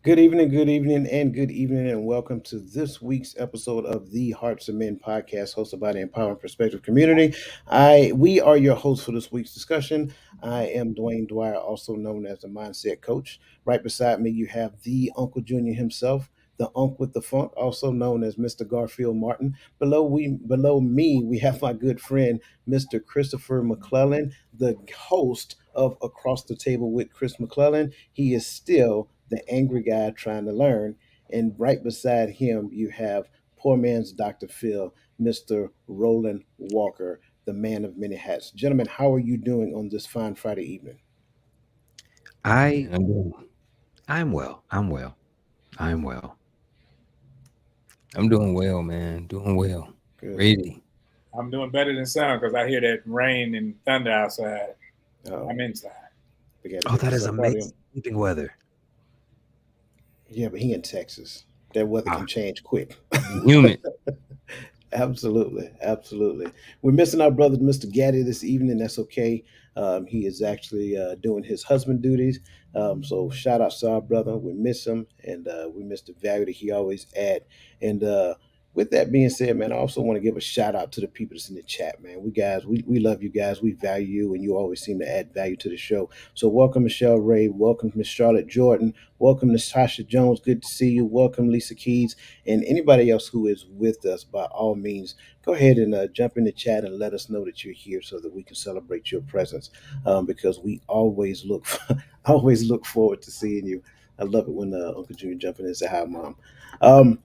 good evening, and welcome to this week's episode of the Hearts of Men podcast, hosted by the Empower and Perspective community. We are your hosts for this week's discussion. I am Dwayne Dwyer, also known as the Mindset Coach. Right beside me, you have the Uncle Junior himself, the Unc with the Funk, also known as Mr. Garfield Martin. Below me, we have my good friend, Mr. Christopher McClellan, the host of Across the Table with Chris McClellan. He is still the angry guy trying to learn. And right beside him, you have poor man's Dr. Phil, Mr. Roland Walker, the man of many hats. Gentlemen, how are you doing on this fine Friday evening? I I'm well. I'm well. I'm well. I'm doing well, man. Doing well. Good. Ready. I'm doing better than some because I hear that rain and thunder outside. Oh, I'm inside. we got to Oh, get the that is sun party amazing on. sleeping weather. Yeah, but he in Texas. That weather can Ah, change quick. humid. Absolutely, absolutely. We're missing our brother, Mr. Gaddy, this evening. That's okay. He is actually doing his husband duties. So shout out to our brother. We miss him, and we miss the value that he always add. And with that being said, man, I also want to give a shout out to the people that's in the chat, man. We love you guys. We value you, and you always seem to add value to the show. So welcome, Michelle Ray. Welcome, Miss Charlotte Jordan. Welcome, Natasha Jones. Good to see you. Welcome, Lisa Keys. And anybody else who is with us, by all means, go ahead and jump in the chat and let us know that you're here so that we can celebrate your presence. Because we always always look forward to seeing you. I love it when Uncle Junior jump in and say hi, Mom. Um,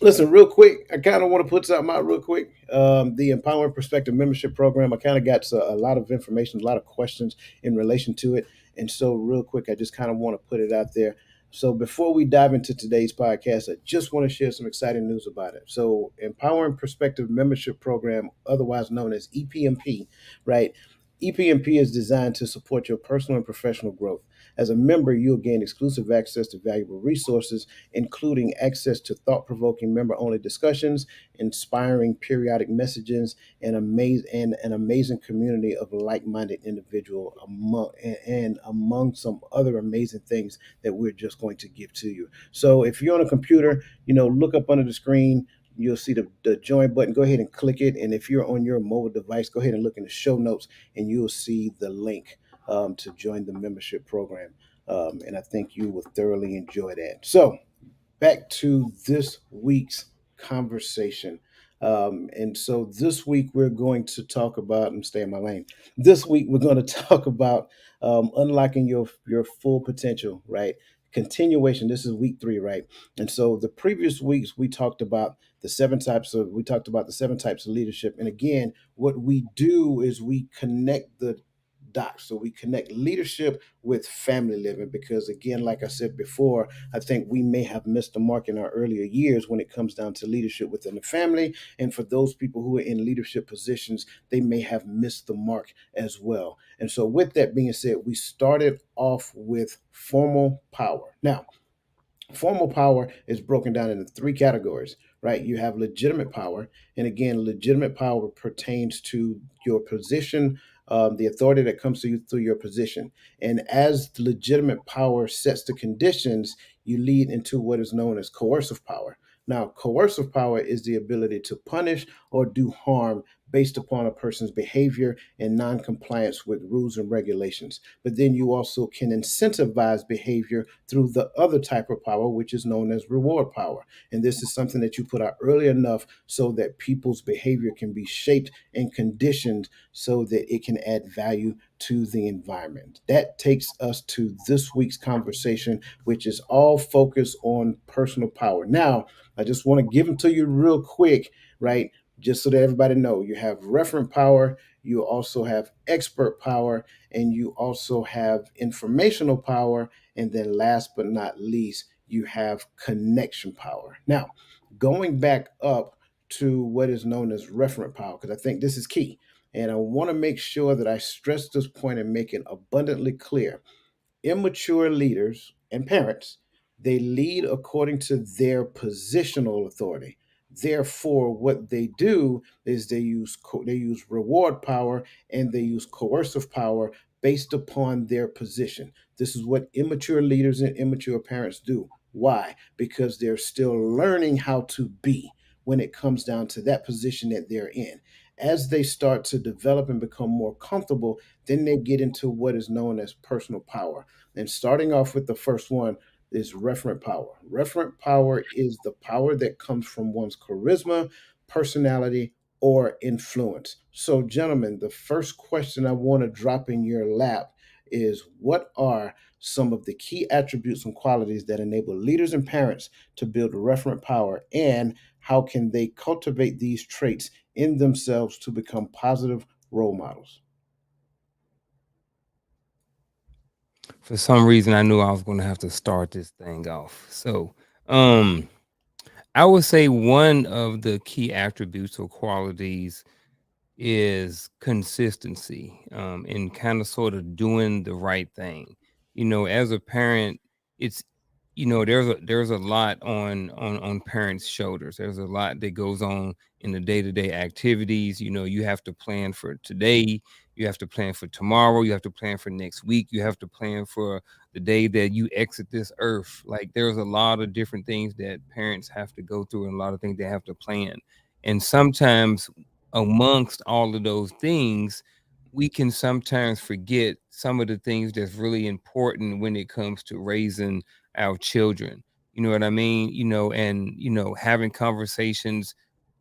Listen, real quick, I kind of want to put something out real quick. The Empowering Perspective Membership Program, I kind of got a lot of information, a lot of questions in relation to it. And so, real quick, I just kind of want to put it out there. So, before we dive into today's podcast, I just want to share some exciting news about it. So, Empowering Perspective Membership Program, otherwise known as EPMP, right? EPMP is designed to support your personal and professional growth. As a member, you'll gain exclusive access to valuable resources including access to thought provoking member only discussions, inspiring periodic messages, and an amazing community of like minded individuals and among some other amazing things that we're just going to give to you. So if you're on a computer, look up under the screen. You'll see the join button. Go ahead and click it. And if you're on your mobile device, go ahead and look in the show notes and you'll see the link to join the membership program. And I think you will thoroughly enjoy that. So, back to this week's conversation. And so this week we're going to talk about, I'm staying in my lane. This week we're going to talk about unlocking your full potential, right? Continuation. This is week 3, right? And so the previous weeks we talked about the 7 types of leadership. And again, what we do is we connect the dots. So we connect leadership with family living because again, like I said before, I think we may have missed the mark in our earlier years when it comes down to leadership within the family. And for those people who are in leadership positions, they may have missed the mark as well. And so, with that being said, we started off with formal power. Now, formal power is broken down into 3 categories, right? You have legitimate power. And again, legitimate power pertains to your position, the authority that comes to you through your position. And as the legitimate power sets the conditions, you lead into what is known as coercive power. Now, coercive power is the ability to punish or do harm based upon a person's behavior and non-compliance with rules and regulations. But then you also can incentivize behavior through the other type of power, which is known as reward power. And this is something that you put out early enough so that people's behavior can be shaped and conditioned so that it can add value to the environment. That takes us to this week's conversation, which is all focused on personal power. Now, I just want to give them to you real quick, right? Just so that everybody know, you have referent power, you also have expert power, and you also have informational power, and then last but not least, you have connection power. Now, going back up to what is known as referent power, because I think this is key. And I want to make sure that I stress this point and make it abundantly clear. Immature leaders and parents, they lead according to their positional authority. Therefore, what they do is they use reward power and they use coercive power based upon their position. This is what immature leaders and immature parents do. Why? Because they're still learning how to be when it comes down to that position that they're in. As they start to develop and become more comfortable, then they get into what is known as personal power. And starting off with the first one is referent power. Referent power is the power that comes from one's charisma, personality, or influence. So, gentlemen, the first question I want to drop in your lap is what are some of the key attributes and qualities that enable leaders and parents to build referent power, and how can they cultivate these traits in themselves to become positive role models? For some reason, I knew I was going to have to start this thing off. So, um, I would say one of the key attributes or qualities is consistency, and kind of sort of doing the right thing. As a parent, it's there's a lot on parents' shoulders. There's a lot that goes on in the day-to-day activities. You have to plan for today, you have to plan for tomorrow, you have to plan for next week, you have to plan for the day that you exit this earth. Like, there's a lot of different things that parents have to go through and a lot of things they have to plan. And sometimes amongst all of those things, we can sometimes forget some of the things that's really important when it comes to raising our children. You know what I mean? And having conversations,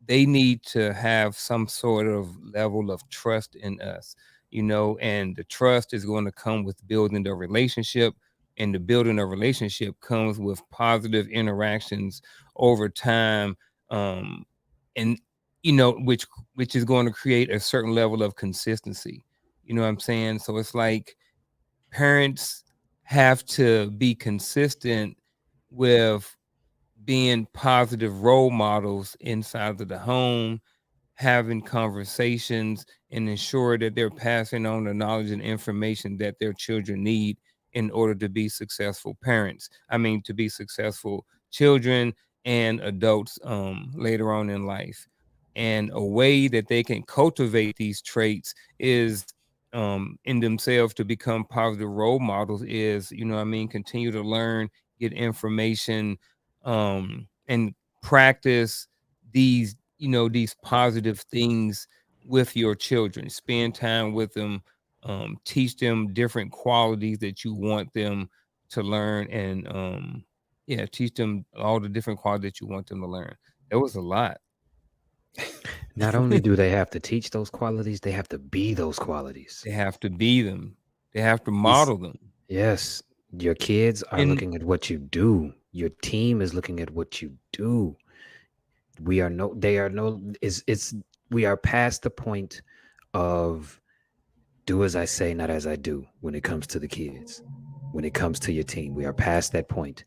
they need to have some sort of level of trust in us, and the trust is going to come with building the relationship. And the building a relationship comes with positive interactions over time. And which is going to create a certain level of consistency. You know what I'm saying? So it's like parents have to be consistent with being positive role models inside of the home, having conversations, and ensure that they're passing on the knowledge and information that their children need in order to be successful parents. I mean, to be successful children and adults later on in life. And a way that they can cultivate these traits is in themselves to become positive role models is, continue to learn, get information, and practice these positive things with your children. Spend time with them, teach them different qualities that you want them to learn, and yeah, teach them all the different qualities that you want them to learn. That was a lot. Not only do they have to teach those qualities, they have to be those qualities. They have to be them. They have to These, model them. yes, your kids are And looking at what you do. Your team is looking at what you do. We are no, they are no, it's, we are past the point of do as I say, not as I do when it comes to the kids. When it comes to your team, we are past that point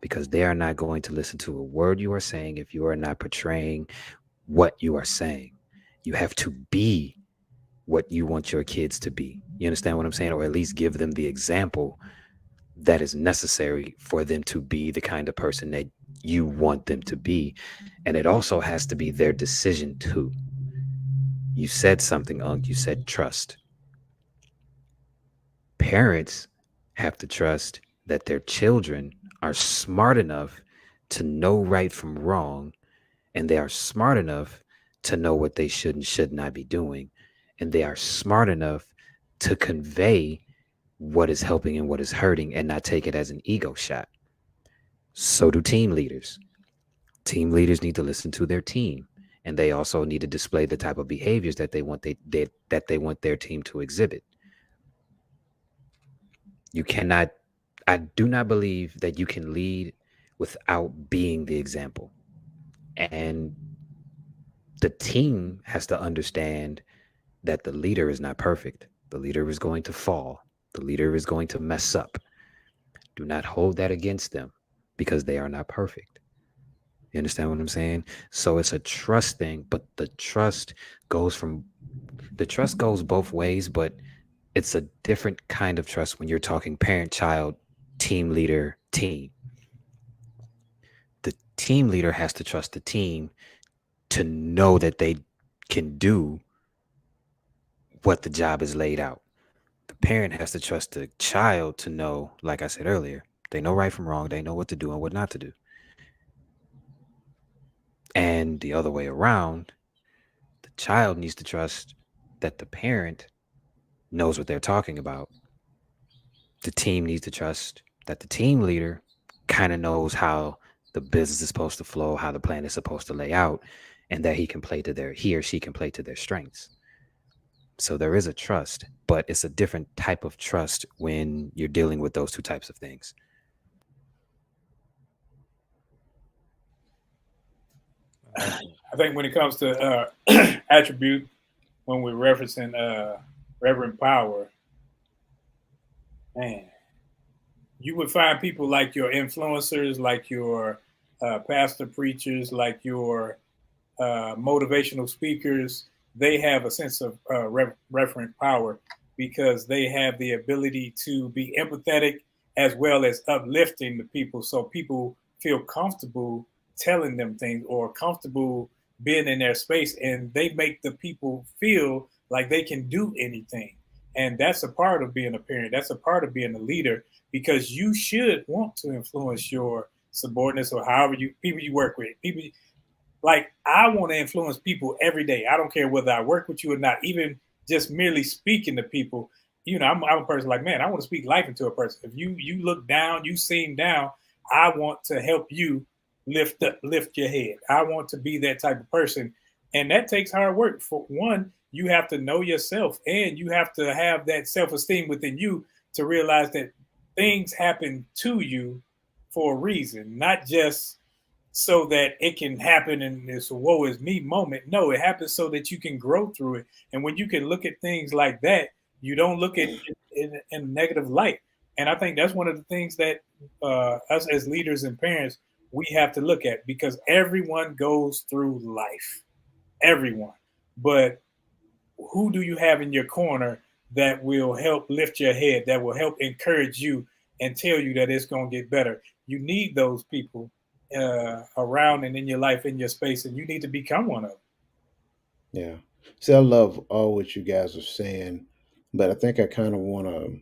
because they are not going to listen to a word you are saying if you are not portraying what you are saying. You have to be what you want your kids to be. You understand what I'm saying? Or at least give them the example that is necessary for them to be the kind of person that you want them to be. And it also has to be their decision too. You said something, Unc. You said trust. Parents have to trust that their children are smart enough to know right from wrong, and they are smart enough to know what they should and should not be doing, and they are smart enough to convey what is helping and what is hurting and not take it as an ego shot. So do team leaders. Team leaders need to listen to their team, and they also need to display the type of behaviors that they want their team to exhibit. You cannot, I do not believe that you can lead without being the example. And the team has to understand that the leader is not perfect. The leader is going to fall. The leader is going to mess up. Do not hold that against them because they are not perfect. You understand what I'm saying? So it's a trust thing, but goes from the trust goes both ways, but it's a different kind of trust when you're talking parent, child, team leader, team. The team leader has to trust the team to know that they can do what the job is laid out. The parent has to trust the child to know, like I said earlier, They know right from wrong. They know what to do and what not to do. And the other way around, the child needs to trust that the parent knows what they're talking about. The team needs to trust that the team leader kind of knows how the business is supposed to flow, how the plan is supposed to lay out, and that he or she can play to their strengths. So there is a trust, but it's a different type of trust when you're dealing with those two types of things. I like that. I think when it comes to attribute, when we're referencing Reverend Power, man, you would find people like your influencers, like your pastor preachers, like your motivational speakers. They have a sense of referent power because they have the ability to be empathetic as well as uplifting the people, so people feel comfortable telling them things or comfortable being in their space, and they make the people feel like they can do anything. And that's a part of being a parent. That's a part of being a leader, because you should want to influence your subordinates or however you people you work with. People like I want to influence people every day. I don't care whether I work with you or not. Even just merely speaking to people, I'm a person like, man, I want to speak life into a person. If you look down, you seem down, I want to help you lift your head. I want to be that type of person, and that takes hard work. For one, you have to know yourself, and you have to have that self esteem within you to realize that things happen to you for a reason, not just so that it can happen in this woe is me moment. No, it happens so that you can grow through it. And when you can look at things like that, you don't look at it in a negative light. And I think that's one of the things that us as leaders and parents, we have to look at, because everyone goes through life, everyone. But who do you have in your corner that will help lift your head, that will help encourage you and tell you that it's going to get better? You need those people around and in your life, in your space, and you need to become one of them. Yeah. See, I love all what you guys are saying, but I think I kind of want to.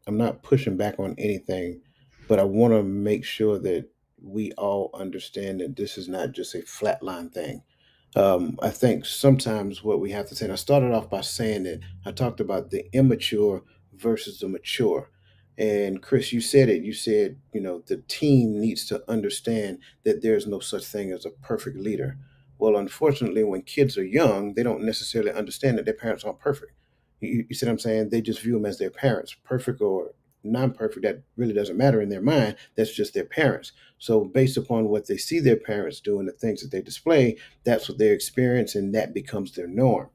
I'm not pushing back on anything, but I want to make sure that we all understand that this is not just a flatline thing. I think sometimes what we have to say, and I started off by saying that I talked about the immature versus the mature. And Chris, you said it. You said, the team needs to understand that there's no such thing as a perfect leader. Well, unfortunately, when kids are young, they don't necessarily understand that their parents aren't perfect. You see what I'm saying? They just view them as their parents, perfect or non-perfect. That really doesn't matter in their mind. That's just their parents. So based upon what they see their parents do and the things that they display, that's what they experience, and that becomes their norm.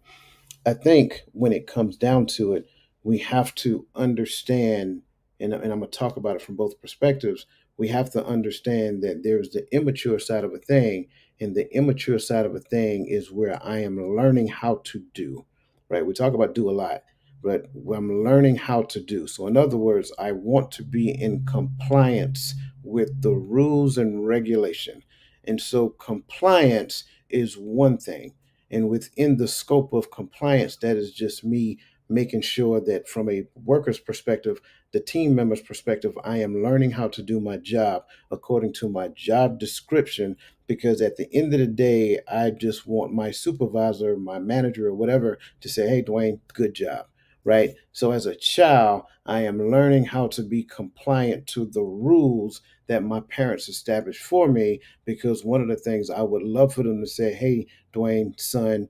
I think when it comes down to it, we have to understand, and I'm going to talk about it from both perspectives. We have to understand that there's the immature side of a thing, and the immature side of a thing is where I am learning how to do, right? We talk about do a lot, but I'm learning how to do. So, in other words, I want to be in compliance with the rules and regulation. And so, compliance is one thing, and within the scope of compliance, that is just me making sure that from a worker's perspective, the team member's perspective, I am learning how to do my job according to my job description. Because at the end of the day, I just want my supervisor, my manager, or whatever to say, hey, Dwayne, good job. Right. So as a child, I am learning how to be compliant to the rules that my parents established for me. Because one of the things I would love for them to say, hey, Dwayne, son,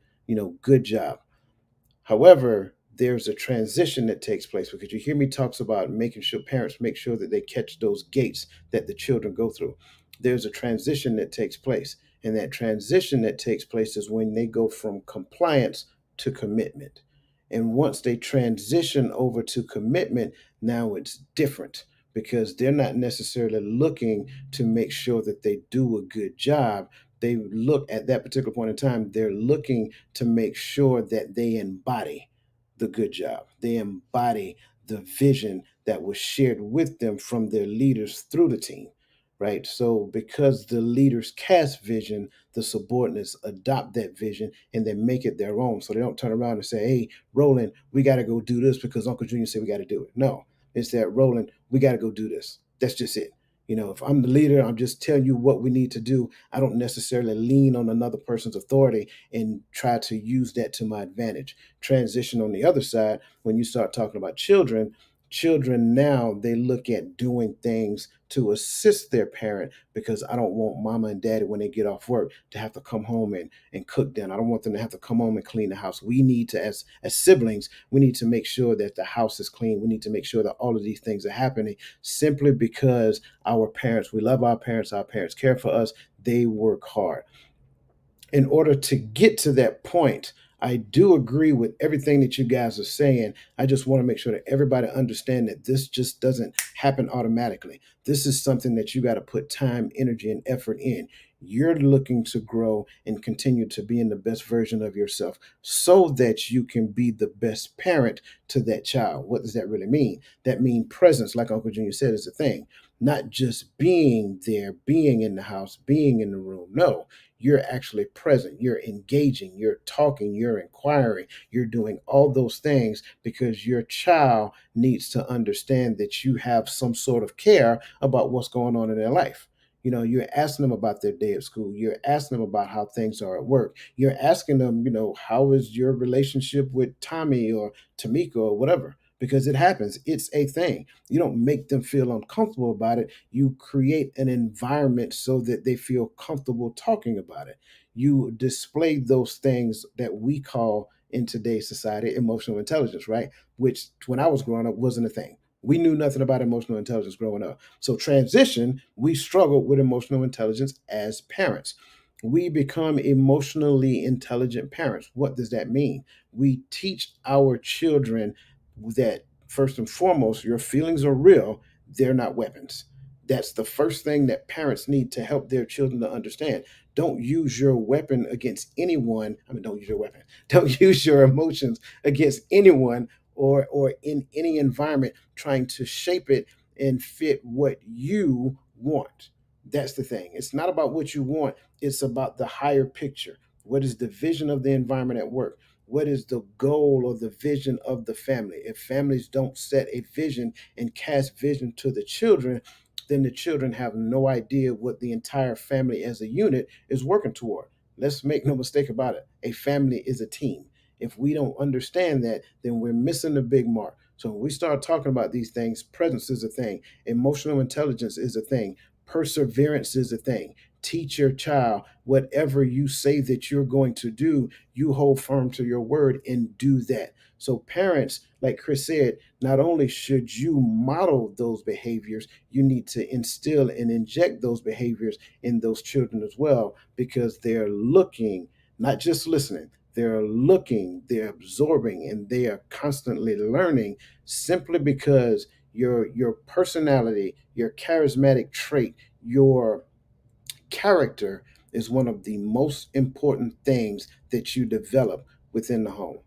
good job. However, there's a transition that takes place, because you hear me talks about making sure parents make sure that they catch those gates that the children go through. There's a transition that takes place. And that transition that takes place is when they go from compliance to commitment. And once they transition over to commitment, now it's different, because they're not necessarily looking to make sure that they do a good job. They look at that particular point in time, they're looking to make sure that they embody the good job. They embody the vision that was shared with them from their leaders through the team, right? So, because the leaders cast vision, the subordinates adopt that vision and then make it their own. So they don't turn around and say, hey, Roland, we got to go do this because Uncle Junior said we got to do it. No, it's that, Roland, we got to go do this. That's just it. If I'm the leader, I'm just telling you what we need to do. I don't necessarily lean on another person's authority and try to use that to my advantage. Transition on the other side, when you start talking about children, children now they look at doing things to assist their parent, because I don't want mama and daddy when they get off work to have to come home and cook dinner. I don't want them to have to come home and clean the house. We need to, as siblings, we need to make sure that the house is clean. We need to make sure that all of these things are happening, simply because our parents, we love our parents care for us, they work hard. In order to get to that point, I do agree with everything that you guys are saying. I just want to make sure that everybody understand that this just doesn't happen automatically. This is something that you got to put time, energy, and effort in. You're looking to grow and continue to be in the best version of yourself so that you can be the best parent to that child. What does that really mean? That means presence, like Uncle Junior said, is a thing. Not just being there, being in the house, being in the room. No, you're actually present, you're engaging, you're talking, you're inquiring, you're doing all those things because your child needs to understand that you have some sort of care about what's going on in their life. You're asking them about their day at school. You're asking them about how things are at work. You're asking them, how is your relationship with Tommy or Tamika or whatever? Because it happens. It's a thing. You don't make them feel uncomfortable about it. You create an environment so that they feel comfortable talking about it. You display those things that we call in today's society emotional intelligence, right? Which when I was growing up wasn't a thing. We knew nothing about emotional intelligence growing up. So, transition, we struggled with emotional intelligence as parents. We become emotionally intelligent parents. What does that mean? We teach our children that first and foremost, your feelings are real, they're not weapons. That's the first thing that parents need to help their children to understand. Don't use your weapon against anyone. I mean, don't use your weapon. Don't use your emotions against anyone or in any environment trying to shape it and fit what you want. That's the thing. It's not about what you want, it's about the higher picture. What is the vision of the environment at work? What is the goal or the vision of the family? If families don't set a vision and cast vision to the children, then the children have no idea what the entire family as a unit is working toward. Let's make no mistake about it. A family is a team. If we don't understand that, then we're missing the big mark. So when we start talking about these things, presence is a thing, emotional intelligence is a thing, perseverance is a thing. Teach your child whatever you say that you're going to do, you hold firm to your word and do that. So, parents, like Chris said, not only should you model those behaviors, you need to instill and inject those behaviors in those children as well, because they're looking, not just listening. They're looking, they're absorbing, and they are constantly learning simply because your personality, your charismatic trait, your character is one of the most important things that you develop within the home.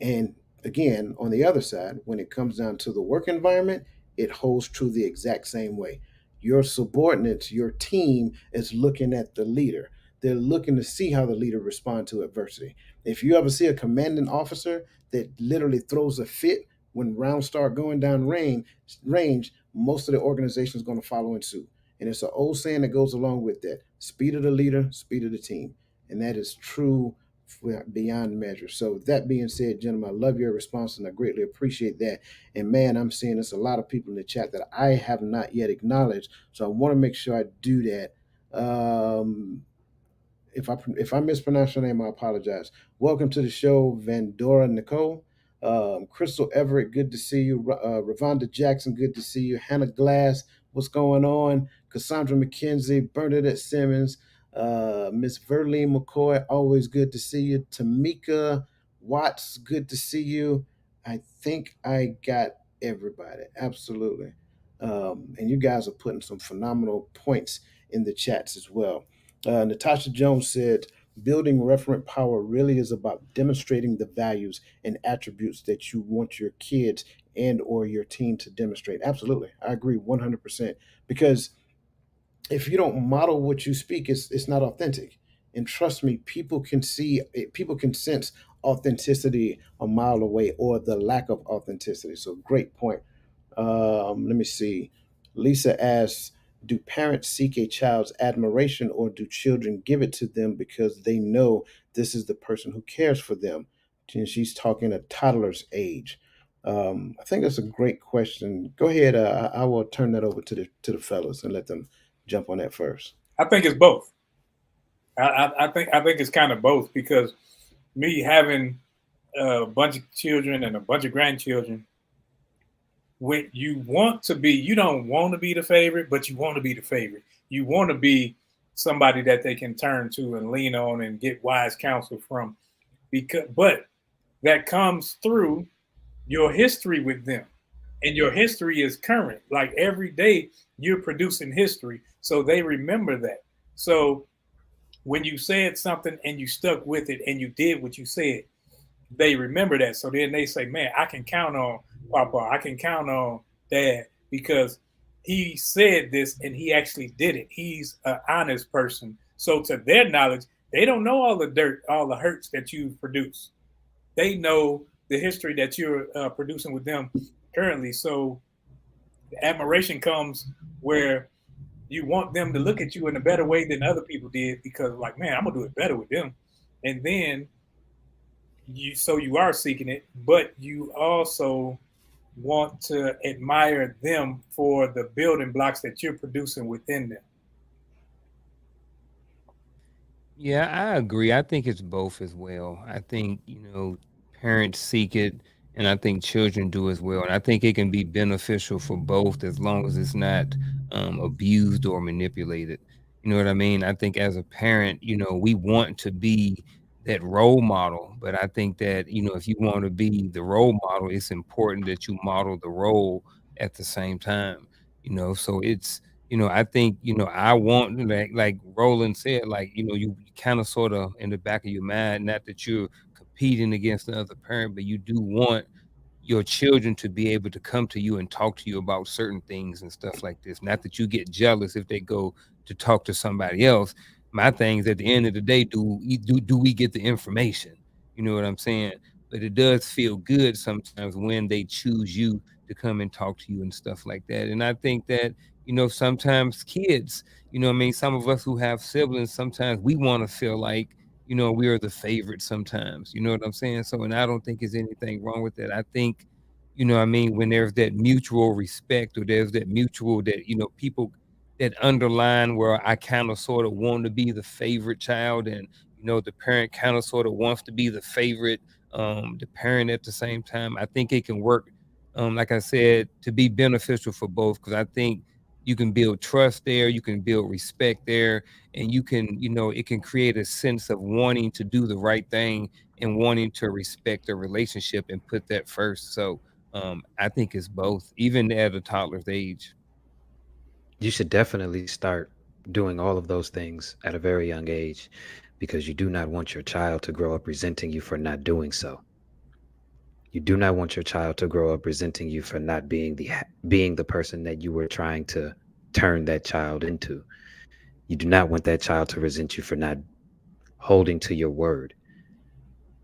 And again, on the other side, when it comes down to the work environment, it holds true the exact same way. Your subordinates, your team is looking at the leader. They're looking to see how the leader responds to adversity. If you ever see a commanding officer that literally throws a fit when rounds start going down range, most of the organization is going to follow in suit. And it's an old saying that goes along with that: speed of the leader, speed of the team. And that is true beyond measure. So, with that being said, gentlemen, I love your response and I greatly appreciate that. And man, I'm seeing there's a lot of people in the chat that I have not yet acknowledged. So, I want to make sure I do that. If I mispronounce your name, I apologize. Welcome to the show, Vandora Nicole. Crystal Everett, good to see you. Ravonda Jackson, good to see you. Hannah Glass, what's going on? Cassandra McKenzie, Bernadette Simmons, Miss Verlene McCoy, always good to see you. Tamika Watts, good to see you. I think I got everybody. Absolutely. And you guys are putting some phenomenal points in the chats as well. Natasha Jones said, building referent power really is about demonstrating the values and attributes that you want your kids and or your team to demonstrate. Absolutely. I agree 100%. Because if you don't model what you speak, it's not authentic. And trust me, people can sense authenticity a mile away, or the lack of authenticity. So great point. Let me see. Lisa asks, Do parents seek a child's admiration, or do children give it to them because they know this is the person who cares for them? And she's talking a toddler's age. I think that's a great question. Go ahead. I will turn that over to the fellas and let them jump on that first. I think it's both. I think it's kind of both because me having a bunch of children and a bunch of grandchildren, when you want to be, you don't want to be the favorite, but you want to be the favorite. You want to be somebody that they can turn to and lean on and get wise counsel from. But that comes through your history with them, and your history is current. Like every day, you're producing history, so they remember that. So when you said something and you stuck with it and you did what you said, they remember that. So then they say, man, I can count on Papa. I can count on Dad because he said this and he actually did it. He's an honest person. So to their knowledge, they don't know all the dirt, all the hurts that you've produced. They know the history that you're producing with them currently. So the admiration comes where you want them to look at you in a better way than other people did because, like, man, I'm gonna do it better with them. And then you are seeking it, but you also want to admire them for the building blocks that you're producing within them. Yeah, I agree. I think it's both as well. I think, parents seek it, and I think children do as well. And I think it can be beneficial for both as long as it's not abused or manipulated. You know what I mean? I think as a parent, we want to be that role model, but I think that, if you want to be the role model, it's important that you model the role at the same time. So I think, I want like Roland said, like, you kind of sort of in the back of your mind, not that you're competing against another parent, but you do want your children to be able to come to you and talk to you about certain things and stuff like this. Not that you get jealous if they go to talk to somebody else. My thing is at the end of the day, do we get the information? You know what I'm saying? But it does feel good sometimes when they choose you to come and talk to you and stuff like that. And I think that, sometimes kids, what I mean, some of us who have siblings, sometimes we want to feel like, we are the favorite sometimes. You know what I'm saying? So, and I don't think there's anything wrong with that. I think, what I mean, when there's that mutual respect or there's that mutual that, people that underline where I kind of sort of want to be the favorite child and, the parent kind of sort of wants to be the favorite, the parent at the same time. I think it can work, like I said, to be beneficial for both because I think you can build trust there, you can build respect there, and you can, it can create a sense of wanting to do the right thing and wanting to respect the relationship and put that first. So I think it's both, even at a toddler's age. You should definitely start doing all of those things at a very young age because you do not want your child to grow up resenting you for not doing so. You do not want your child to grow up resenting you for not being the person that you were trying to turn that child into. You do not want that child to resent you for not holding to your word.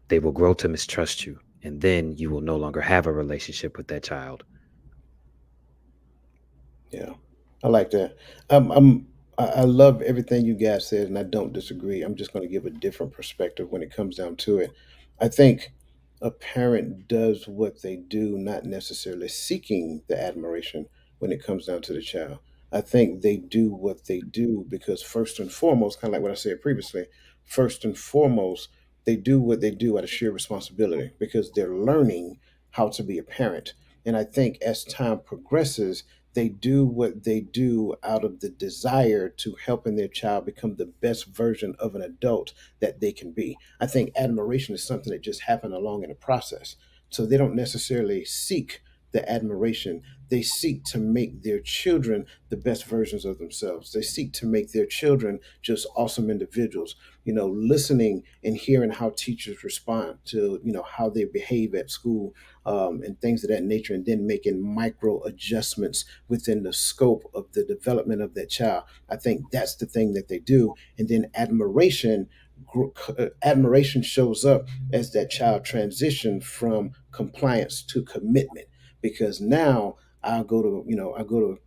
They will grow to mistrust you, and then you will no longer have a relationship with that child. Yeah, I like that. I love everything you guys said, and I don't disagree. I'm just going to give a different perspective when it comes down to it. I think a parent does what they do, not necessarily seeking the admiration when it comes down to the child. I think they do what they do because, first and foremost, kind of like what I said previously, first and foremost, they do what they do out of sheer responsibility because they're learning how to be a parent. And I think as time progresses, they do what they do out of the desire to helping their child become the best version of an adult that they can be. I think admiration is something that just happened along in the process. So they don't necessarily seek the admiration. They seek to make their children the best versions of themselves. They seek to make their children just awesome individuals. Listening and hearing how teachers respond to, how they behave at school, and things of that nature, and then making micro adjustments within the scope of the development of that child. I think that's the thing that they do. And then admiration shows up as that child transitions from compliance to commitment because now I go to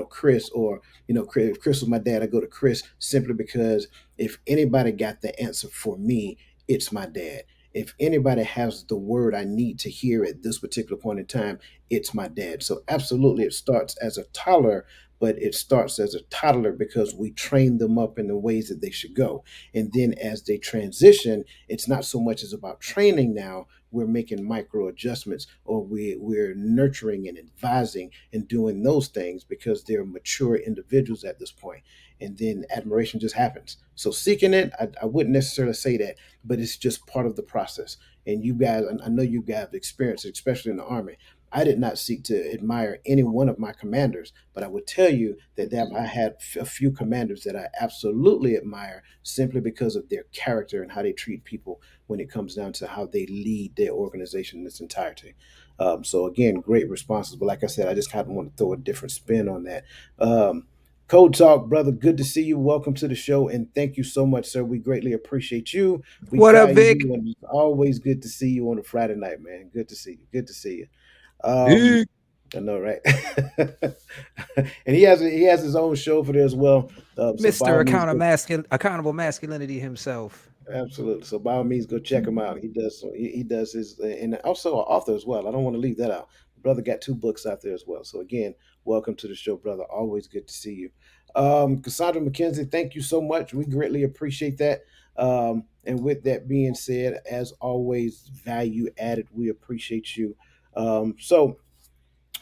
Chris, or if Chris was my dad, I go to Chris simply because if anybody got the answer for me, it's my dad. If anybody has the word I need to hear at this particular point in time, it's my dad. So absolutely, it starts as a toddler, but it starts as a toddler because we train them up in the ways that they should go. And then as they transition, it's not so much as about training now. We're making micro adjustments, or we're nurturing and advising and doing those things because they're mature individuals at this point. And then admiration just happens. So seeking it, I wouldn't necessarily say that, but it's just part of the process. And you guys, I know you guys have experienced it, especially in the Army. I did not seek to admire any one of my commanders, but I would tell you that I had a few commanders that I absolutely admire simply because of their character and how they treat people when it comes down to how they lead their organization in its entirety. So again, great responses. But like I said, I just kind of want to throw a different spin on that. Um, Code Talk, brother, good to see you. Welcome to the show, and thank you so much, sir. We greatly appreciate you. We What up, value Vic? you, and it's always good to see you on a Friday night, man. Good to see you. Good to see you. Um, Big. I know, right? And he has his own show for there as well. So by Mr. all means, go. Accountable masculinity himself. Absolutely. So by all means, go check him out. He does his, and also an author as well. I don't want to leave that out. Brother got two books out there as well. So again, welcome to the show, brother. Always good to see you. Cassandra McKenzie, thank you so much. We greatly appreciate that. And with that being said, as always, value added. We appreciate you. So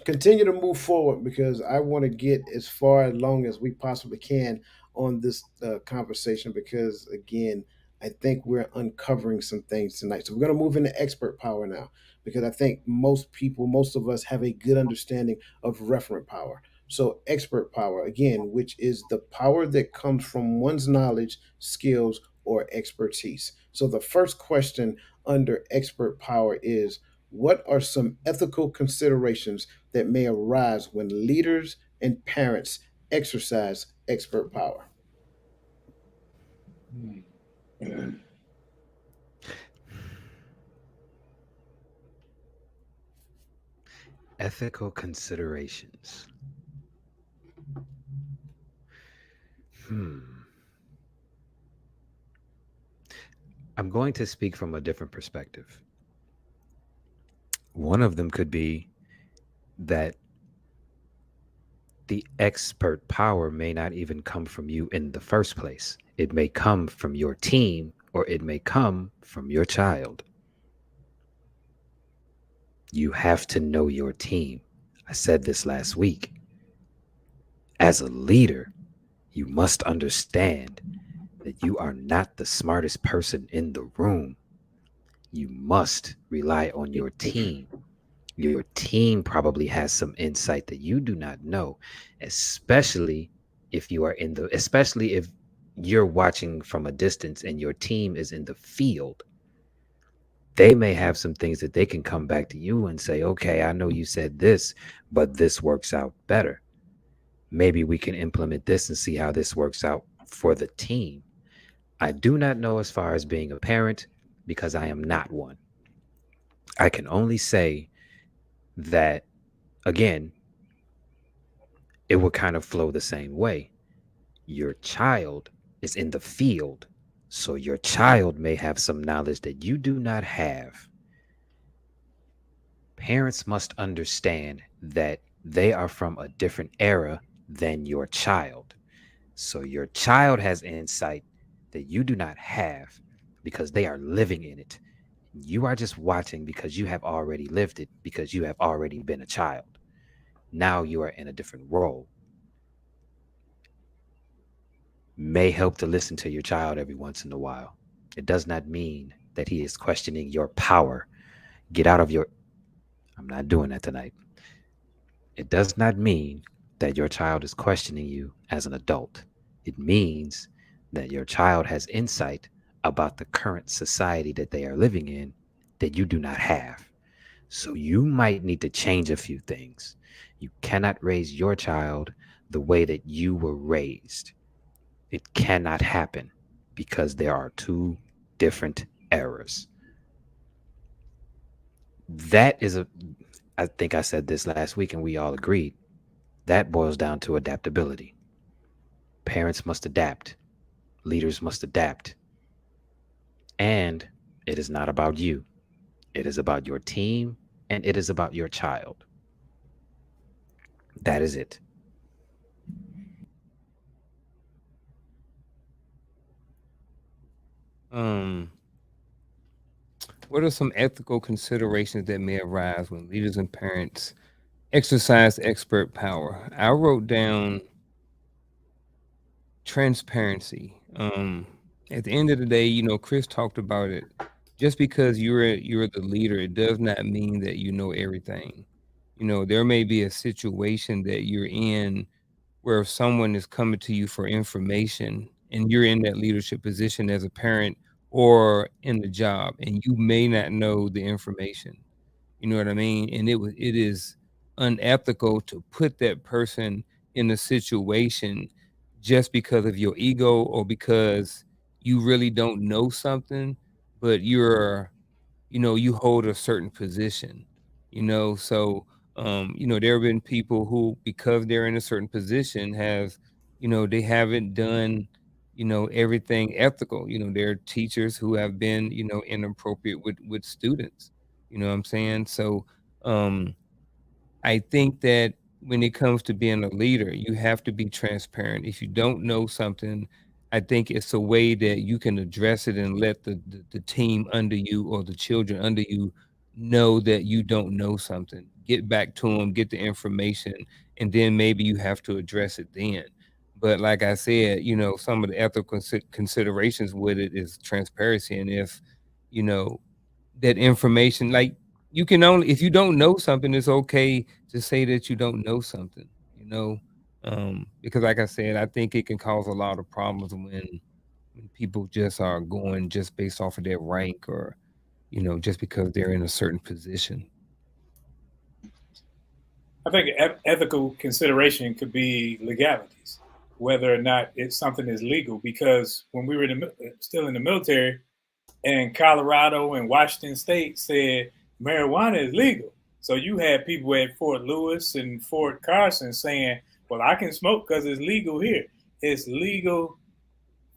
continue to move forward because I want to get as far along as we possibly can on this conversation because again, I think we're uncovering some things tonight. So we're going to move into expert power now because I think most people, most of us have a good understanding of referent power. So expert power again, which is the power that comes from one's knowledge, skills, or expertise. So the first question under expert power is, what are some ethical considerations that may arise when leaders and parents exercise expert power? Ethical considerations. Hmm. I'm going to speak from a different perspective. One of them could be that the expert power may not even come from you in the first place. It may come from your team or it may come from your child. You have to know your team. I said this last week. As a leader, you must understand that you are not the smartest person in the room. You must rely on your team. Your team probably has some insight that you do not know, especially especially if you're watching from a distance and your team is in the field. They may have some things that they can come back to you and say, okay, I know you said this, but this works out better. Maybe we can implement this and see how this works out for the team. I do not know as far as being a parent because I am not one. I can only say that, again, it would kind of flow the same way. Your child is in the field, so your child may have some knowledge that you do not have. Parents must understand that they are from a different era than your child. So your child has insight that you do not have because they are living in it. You are just watching because you have already lived it, because you have already been a child. Now you are in a different role. May help to listen to your child every once in a while. It does not mean that he is questioning your power. Get out of your. I'm not doing that tonight. It does not mean that your child is questioning you as an adult. It means that your child has insight about the current society that they are living in that you do not have. So you might need to change a few things. You cannot raise your child the way that you were raised. It cannot happen because there are two different eras. That is a, I think I said this last week and we all agreed. That boils down to adaptability. Parents must adapt, leaders must adapt. And it is not about you, it is about your team and it is about your child. That is it. Um, what are some ethical considerations that may arise when leaders and parents exercise expert power? I wrote down transparency. At the end of the day, Chris talked about it. Just because you're the leader, it does not mean that you know everything. There may be a situation that you're in where if someone is coming to you for information and you're in that leadership position as a parent or in the job and you may not know the information. You know what I mean? And it is unethical to put that person in a situation just because of your ego or because you really don't know something, but you hold a certain position, so there have been people who, because they're in a certain position, they haven't done everything ethical. There are teachers who have been inappropriate with students. You know what I'm saying? So um I think that when it comes to being a leader, you have to be transparent. If you don't know something, I think it's a way that you can address it and let the team under you or the children under you know that you don't know something. Get back to them, get the information, and then maybe you have to address it then. But like I said, some of the ethical considerations with it is transparency. And if, you know, that information, like, you can only, if you don't know something, it's okay to say that you don't know something, because like I said, I think it can cause a lot of problems when people just are going just based off of their rank or, just because they're in a certain position. I think ethical consideration could be legalities, whether or not it's something is legal. Because when we were still in the military, and Colorado and Washington State said marijuana is legal, so you had people at Fort Lewis and Fort Carson saying, "Well, I can smoke because it's legal here. It's legal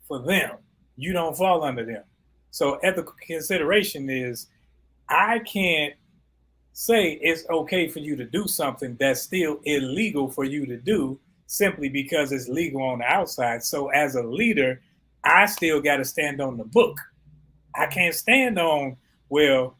for them. You don't fall under them." So ethical consideration is, I can't say it's okay for you to do something that's still illegal for you to do simply because it's legal on the outside. So as a leader, I still got to stand on the book. I can't stand on, well,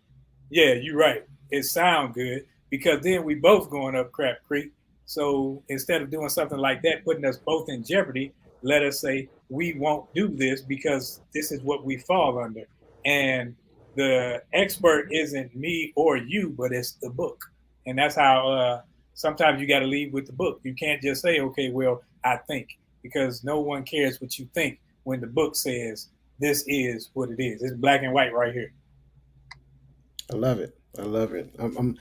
yeah, you're right. It sounds good, because then we both going up crap creek. So instead of doing something like that, putting us both in jeopardy, let us say we won't do this because this is what we fall under. And the expert isn't me or you, but it's the book. And that's how sometimes you got to lead with the book. You can't just say, okay, well, I think, because no one cares what you think when the book says this is what it is. It's black and white right here. I love it. I love it. I'm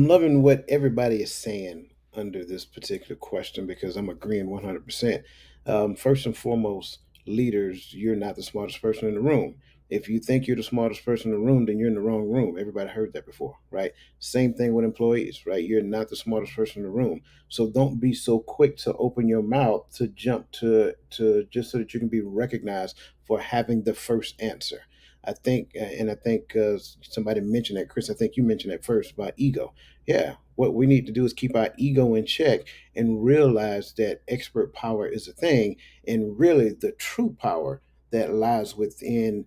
loving what everybody is saying under this particular question because I'm agreeing 100%. First and foremost, leaders, you're not the smartest person in the room. If you think you're the smartest person in the room, then you're in the wrong room. Everybody heard that before, right? Same thing with employees, right? You're not the smartest person in the room. So don't be so quick to open your mouth to jump to just so that you can be recognized for having the first answer. I think somebody mentioned that, Chris. I think you mentioned that first about ego. Yeah, what we need to do is keep our ego in check and realize that expert power is a thing, and really the true power that lies within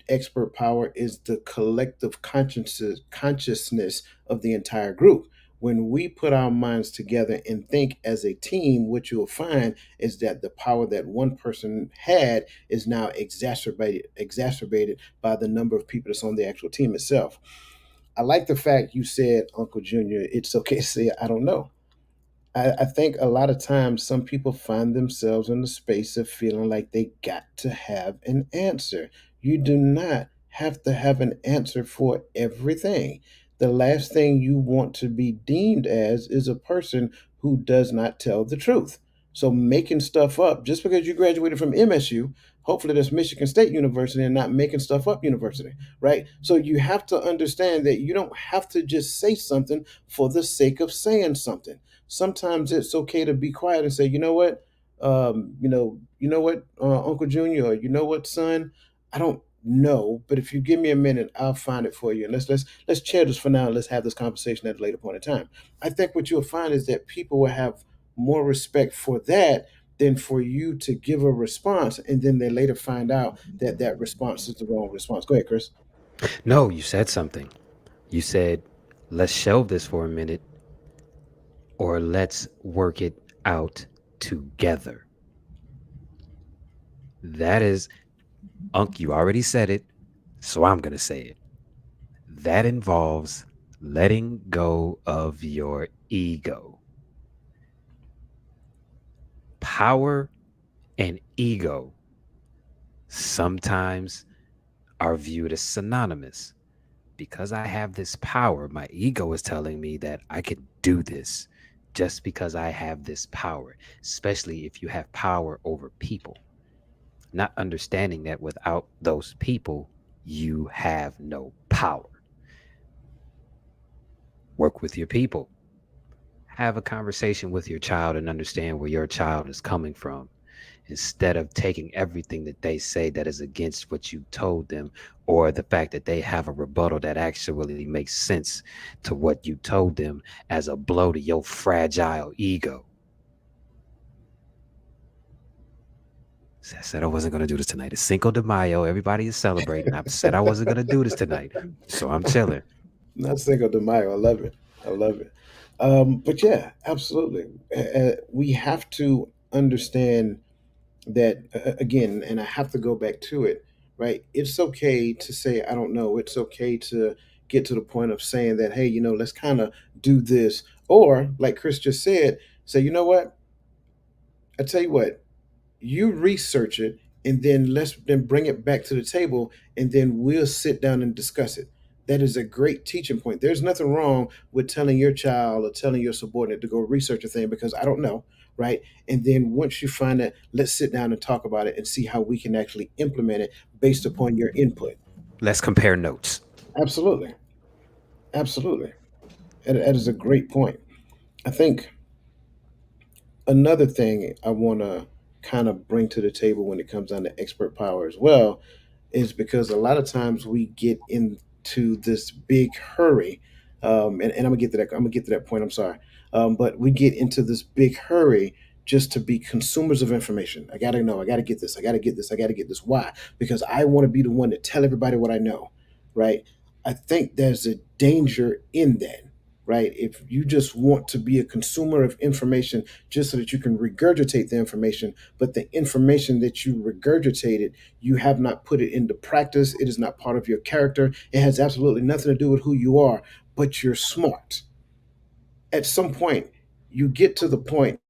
expert power is the collective consciousness of the entire group. When we put our minds together and think as a team, what you'll find is that the power that one person had is now exacerbated by the number of people that's on the actual team itself. I like the fact you said, Uncle Junior, it's okay to say I don't know. I think a lot of times some people find themselves in the space of feeling like they got to have an answer. You do not have to have an answer for everything. The last thing you want to be deemed as is a person who does not tell the truth. So making stuff up, just because you graduated from MSU, hopefully that's Michigan State University and not making stuff up university, right? So you have to understand that you don't have to just say something for the sake of saying something. Sometimes it's okay to be quiet and say, you know what, Uncle Junior, or you know what, son, I don't know, but if you give me a minute, I'll find it for you. And let's chair this for now. And let's have this conversation at a later point in time. I think what you'll find is that people will have more respect for that than for you to give a response, and then they later find out that that response is the wrong response. Go ahead, Chris. No, you said something. You said, let's shelve this for a minute or let's work it out together. That is, Unc, you already said it, so I'm going to say it. That involves letting go of your ego. Power and ego sometimes are viewed as synonymous. Because I have this power, my ego is telling me that I can do this just because I have this power, especially if you have power over people. Not understanding that without those people, you have no power. Work with your people. Have a conversation with your child and understand where your child is coming from instead of taking everything that they say that is against what you told them, or the fact that they have a rebuttal that actually makes sense to what you told them as a blow to your fragile ego. I said I wasn't going to do this tonight. It's Cinco de Mayo. Everybody is celebrating. I said I wasn't going to do this tonight. So I'm chilling. Not Cinco de Mayo. I love it. I love it. But yeah, absolutely. We have to understand that again, and I have to go back to it. Right? It's okay to say I don't know. It's okay to get to the point of saying that, hey, let's kind of do this, or like Chris just said, say, you know what? I tell you what, you research it, and then let's then bring it back to the table, and then we'll sit down and discuss it. That is a great teaching point. There's nothing wrong with telling your child or telling your subordinate to go research a thing because I don't know, right? And then once you find that, let's sit down and talk about it and see how we can actually implement it based upon your input. Let's compare notes. Absolutely. Absolutely. That is a great point. I think another thing I want to kind of bring to the table when it comes down to expert power as well is because a lot of times we get into this big hurry, and I'm gonna get to that. I'm gonna get to that point. I'm sorry, but we get into this big hurry just to be consumers of information. I gotta know. I gotta get this. I gotta get this. I gotta get this. Why? Because I want to be the one to tell everybody what I know, right? I think there's a danger in that. Right? If you just want to be a consumer of information just so that you can regurgitate the information, but the information that you regurgitated, you have not put it into practice. It is not part of your character. It has absolutely nothing to do with who you are, but you're smart. At some point, you get to the point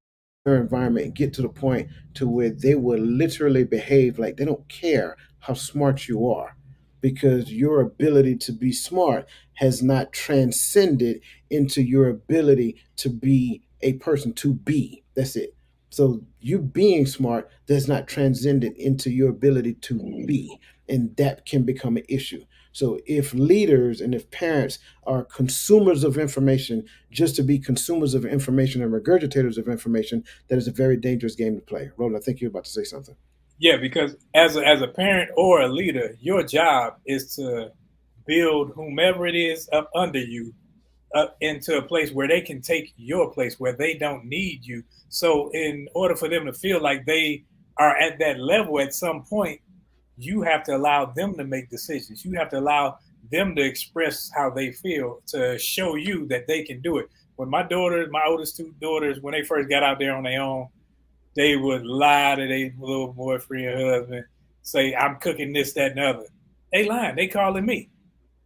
their environment and get to the point to where they will literally behave like they don't care how smart you are because your ability to be smart has not transcended into your ability to be a person to be. That's it. So you being smart does not transcend it into your ability to be, and that can become an issue. So if leaders and if parents are consumers of information just to be consumers of information and regurgitators of information, that is a very dangerous game to play. Roland, I think you're about to say something. Yeah, because as a parent or a leader, your job is to build whomever it is up under you up into a place where they can take your place, where they don't need you. So, in order for them to feel like they are at that level at some point, you have to allow them to make decisions. You have to allow them to express how they feel to show you that they can do it. When my daughters, my oldest two daughters, when they first got out there on their own, they would lie to their little boyfriend or husband, say, I'm cooking this, that, and the other. They lying. They calling me.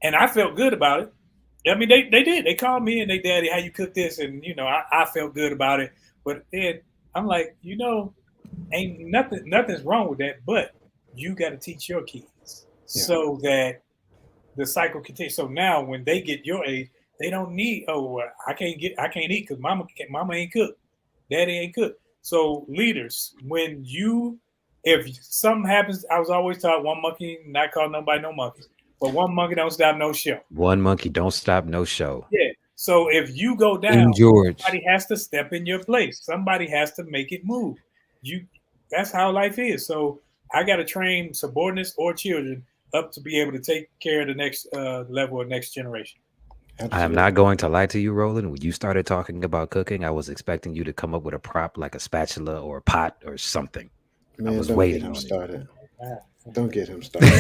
And I felt good about it. I mean, they did. They called me and they, Daddy, how you cook this? And, I felt good about it. But then I'm like, ain't nothing's wrong with that. But you got to teach your kids Yeah. so that the cycle continues. So now when they get your age, they don't need, I can't eat because mama ain't cooked. Daddy ain't cooked. So leaders, if something happens, I was always taught one monkey not call nobody no monkeys, but one monkey don't stop no show. One monkey don't stop no show. Yeah. So if you go down, King George. somebody has to step in your place. Somebody has to make it move. You That's how life is. So I got to train subordinates or children up to be able to take care of the next level of next generation. I am not Absolutely. going to lie to you, Roland. When you started talking about cooking, I was expecting you to come up with a prop like a spatula or a pot or something. I Man, was don't get waiting him on started. Ah, Don't get him started.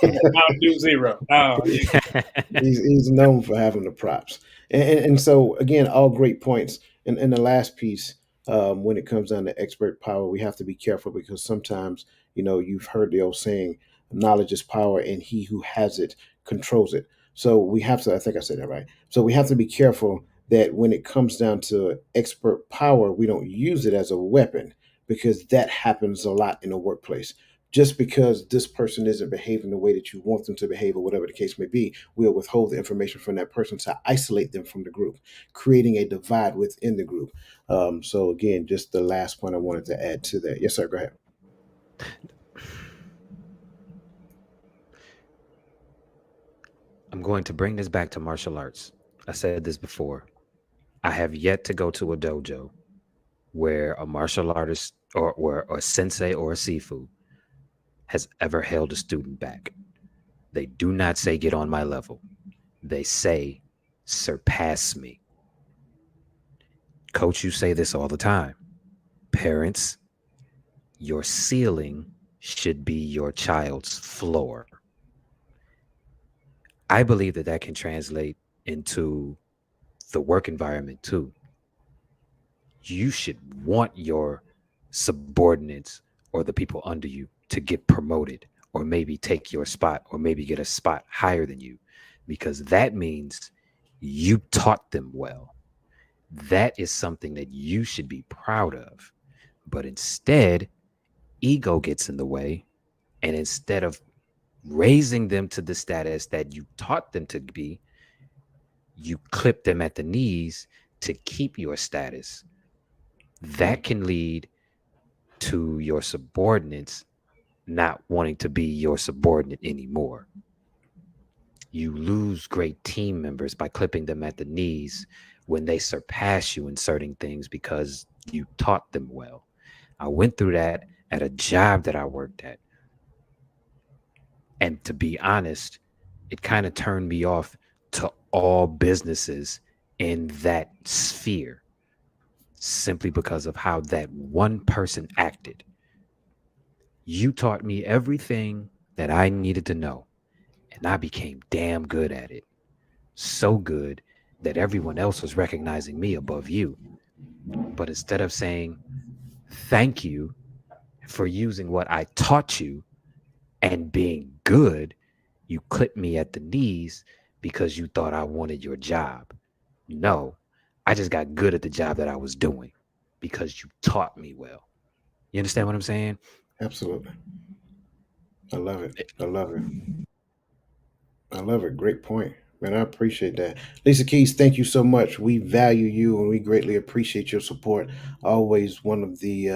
Mountain Dew Zero. Oh, yeah. it. He's known for having the props, and so again, all great points. And the last piece, when it comes down to expert power, we have to be careful because sometimes you've heard the old saying, "Knowledge is power, and he who has it controls it." So we have to. I think I said that right. So we have to be careful that when it comes down to expert power, we don't use it as a weapon because that happens a lot in the workplace. Just because this person isn't behaving the way that you want them to behave, or whatever the case may be, we'll withhold the information from that person to isolate them from the group, creating a divide within the group. So, again, just the last point I wanted to add to that. Yes, sir. Go ahead. I'm going to bring this back to martial arts. I said this before. I have yet to go to a dojo where a martial artist or a sensei or a sifu has ever held a student back. They do not say get on my level. They say surpass me. Coach, you say this all the time. Parents, your ceiling should be your child's floor. I believe that that can translate into the work environment too. You should want your subordinates or the people under you to get promoted or maybe take your spot or maybe get a spot higher than you because that means you taught them well. That is something that you should be proud of. But instead, ego gets in the way. And instead of raising them to the status that you taught them to be, you clip them at the knees to keep your status. That can lead to your subordinates not wanting to be your subordinate anymore. You lose great team members by clipping them at the knees when they surpass you in certain things because you taught them well. I went through that at a job that I worked at. And to be honest, it kind of turned me off to all businesses in that sphere simply because of how that one person acted. You taught me everything that I needed to know, and I became damn good at it. So good that everyone else was recognizing me above you. But instead of saying, thank you for using what I taught you and being good, you clipped me at the knees because you thought I wanted your job. No, I just got good at the job that I was doing because you taught me well. You understand what I'm saying? Absolutely. I love it. I love it. I love it. Great point. Man, I appreciate that. Lisa Keys, thank you so much. We value you and we greatly appreciate your support. Always one of the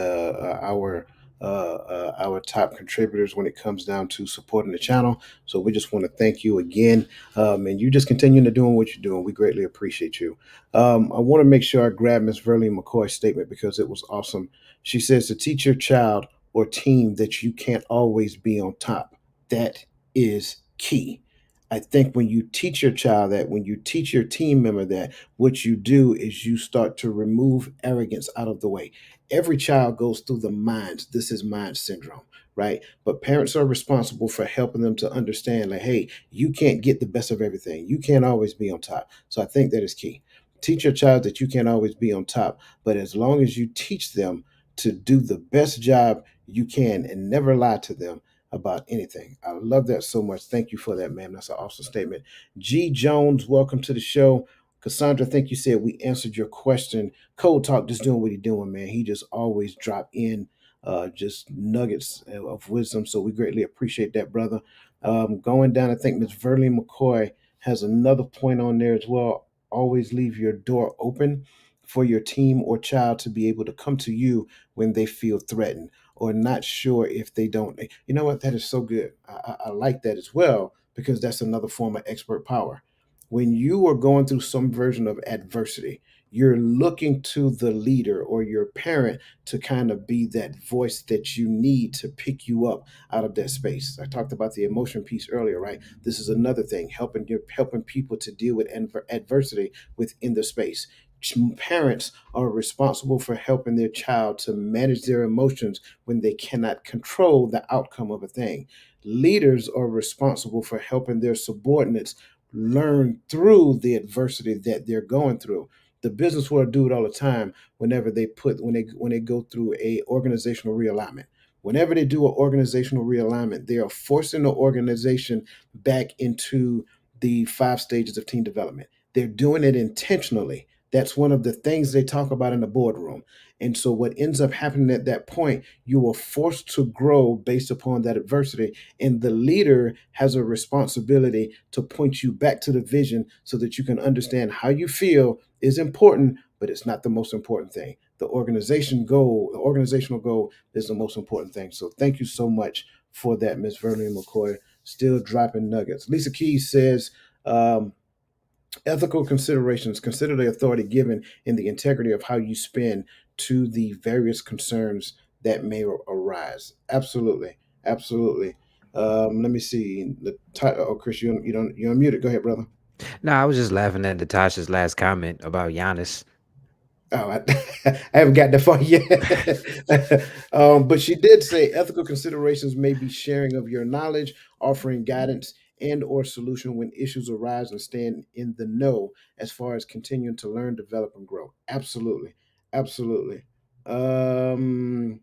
our top contributors when it comes down to supporting the channel. So we just want to thank you again. And you just continue to doing what you're doing. We greatly appreciate you. I want to make sure I grab Miss Verlene McCoy's statement because it was awesome. She says to teach your child or team that you can't always be on top. That is key. I think when you teach your child that, when you teach your team member that, what you do is you start to remove arrogance out of the way. Every child goes through the minds. This is mind syndrome, right? But parents are responsible for helping them to understand, like, hey, you can't get the best of everything. You can't always be on top. So I think that is key. Teach your child that you can't always be on top, but as long as you teach them to do the best job you can and never lie to them about anything. I love that so much. Thank you for that, man. That's an awesome statement. G. Jones, welcome to the show. Cassandra, I think you said we answered your question. Code Talk just doing what he's doing, man. He just always drop in just nuggets of wisdom. So we greatly appreciate that, brother. Going down, I think Miss Verlene McCoy has another point on there as well. Always leave your door open for your team or child to be able to come to you when they feel threatened or not sure if they don't. You know what? That is so good. I like that as well because that's another form of expert power. When you are going through some version of adversity, you're looking to the leader or your parent to kind of be that voice that you need to pick you up out of that space. I talked about the emotion piece earlier, right? This is another thing, helping people to deal with adversity within the space. Parents are responsible for helping their child to manage their emotions when they cannot control the outcome of a thing. Leaders are responsible for helping their subordinates learn through the adversity that they're going through. The business world do it all the time whenever they go through a organizational realignment. Whenever they do an organizational realignment, they are forcing the organization back into the 5 stages of team development. They're doing it intentionally. That's one of the things they talk about in the boardroom. And so, what ends up happening at that point, you are forced to grow based upon that adversity. And the leader has a responsibility to point you back to the vision so that you can understand how you feel is important, but it's not the most important thing. The organizational goal is the most important thing. So, thank you so much for that, Miss Vernon McCoy. Still dropping nuggets. Lisa Keys says, ethical considerations consider the authority given in the integrity of how you spend to the various concerns that may arise. Absolutely, absolutely. Let me see the title. Oh, Chris, you don't unmute it. Go ahead, brother. No, I was just laughing at Natasha's last comment about Giannis. Oh, I haven't got that far yet. But she did say ethical considerations may be sharing of your knowledge, offering guidance and or solution when issues arise, and staying in the know as far as continuing to learn, develop, and grow. Absolutely, absolutely. Um,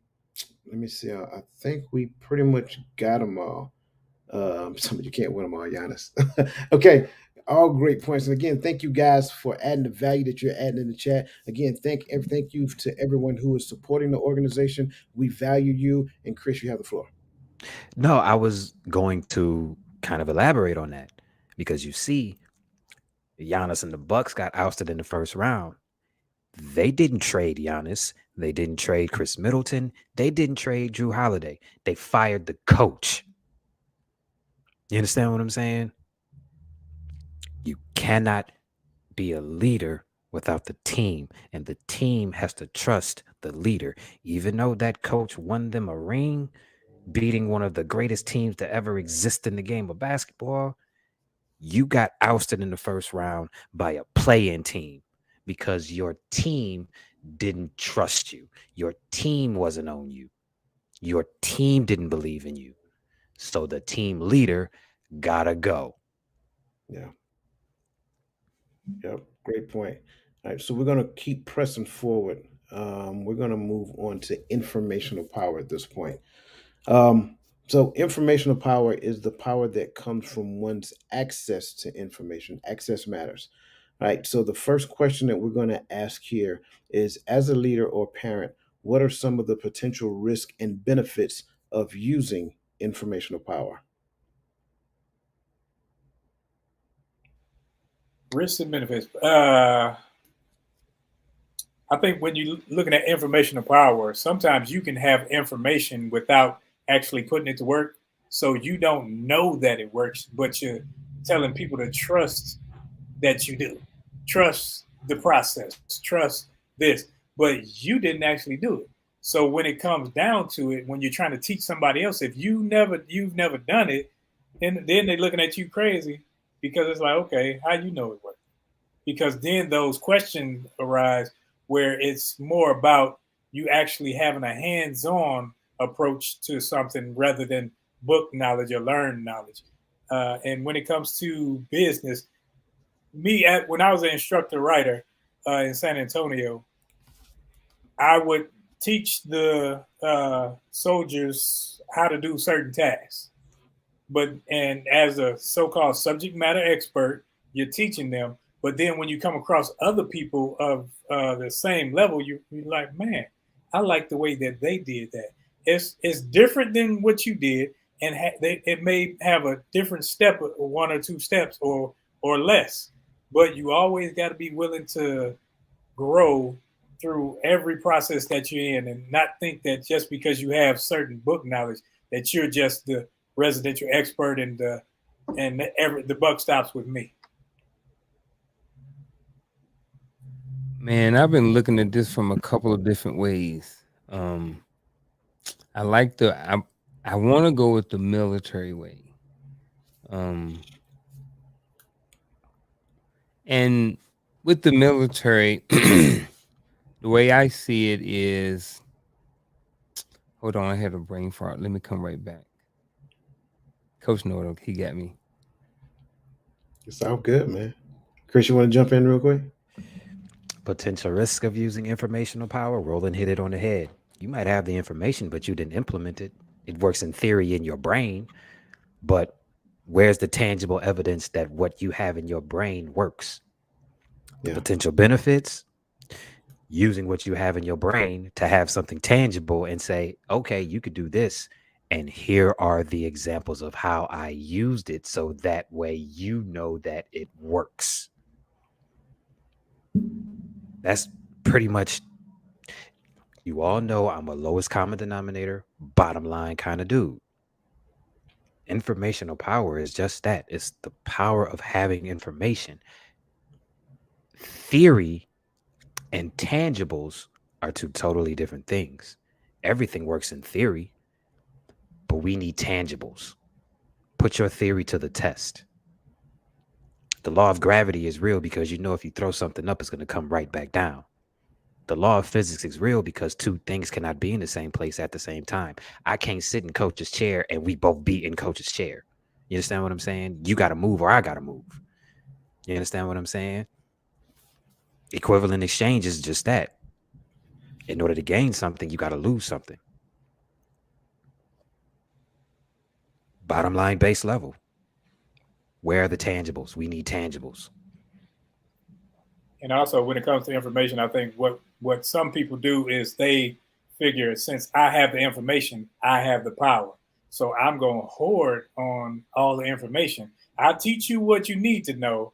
Let me see. I think we pretty much got them all. Some of you can't win them all, Giannis. Okay, all great points. And again, thank you guys for adding the value that you're adding in the chat. Again, thank you to everyone who is supporting the organization. We value you. And Chris, you have the floor. No, I was going to kind of elaborate on that because you see, Giannis and the Bucks got ousted in the first round. They didn't trade Giannis. They didn't trade Chris Middleton. They didn't trade Drew Holiday. They fired the coach. You understand what I'm saying? You cannot be a leader without the team, and the team has to trust the leader. Even though that coach won them a ring, beating one of the greatest teams to ever exist in the game of basketball, you got ousted in the first round by a play-in team because your team didn't trust you. Your team wasn't on you. Your team didn't believe in you. So the team leader gotta go. Yeah. Yep. Great point. All right. So we're going to keep pressing forward. We're going to move on to informational power at this point. Um, so, informational power is the power that comes from one's access to information. Access matters, right? So, the first question that we're going to ask here is, as a leader or parent, what are some of the potential risks and benefits of using informational power? Risks and benefits. I think when you're looking at informational power, sometimes you can have information without actually putting it to work. So you don't know that it works, but you're telling people to trust that you do. Trust the process, trust this, but you didn't actually do it. So when it comes down to it, when you're trying to teach somebody else, if you've never done it, then they're looking at you crazy because it's like, okay, how you know it works? Because then those questions arise where it's more about you actually having a hands-on approach to something rather than book knowledge or learn knowledge. And when it comes to business, when I was an instructor writer in San Antonio, I would teach the soldiers how to do certain tasks. And as a so-called subject matter expert, you're teaching them. But then when you come across other people of the same level, you're like, man, I like the way that they did that. It's different than what you did, and it may have a different step, 1 or 2 steps, or less. But you always got to be willing to grow through every process that you're in, and not think that just because you have certain book knowledge that you're just the residential expert and the buck stops with me. Man, I've been looking at this from a couple of different ways. I like the I want to go with the military way. Um, and with the military, the way I see it is, hold on, I had a brain fart. Let me come right back. Coach Nordo, he got me. It's all good, man. Chris, you want to jump in real quick? Potential risk of using informational power. Roland hit it on the head. You might have the information, but you didn't implement it. It works in theory in your brain, but where's the tangible evidence that what you have in your brain works? The Yeah. potential benefits, using what you have in your brain to have something tangible and say, okay, you could do this. And here are the examples of how I used it. So that way you know that it works. That's pretty much, you all know I'm a lowest common denominator, bottom line kind of dude. Informational power is just that. It's the power of having information. Theory and tangibles are two totally different things. Everything works in theory, but we need tangibles. Put your theory to the test. The law of gravity is real because you know if you throw something up, it's going to come right back down. The law of physics is real because two things cannot be in the same place at the same time. I can't sit in coach's chair and we both be in coach's chair. You understand what I'm saying? You got to move or I got to move. You understand what I'm saying? Equivalent exchange is just that. In order to gain something, you got to lose something. Bottom line, base level. Where are the tangibles? We need tangibles. And also, when it comes to information, I think what some people do is they figure, since I have the information, I have the power. So I'm going to hoard on all the information. I'll teach you what you need to know,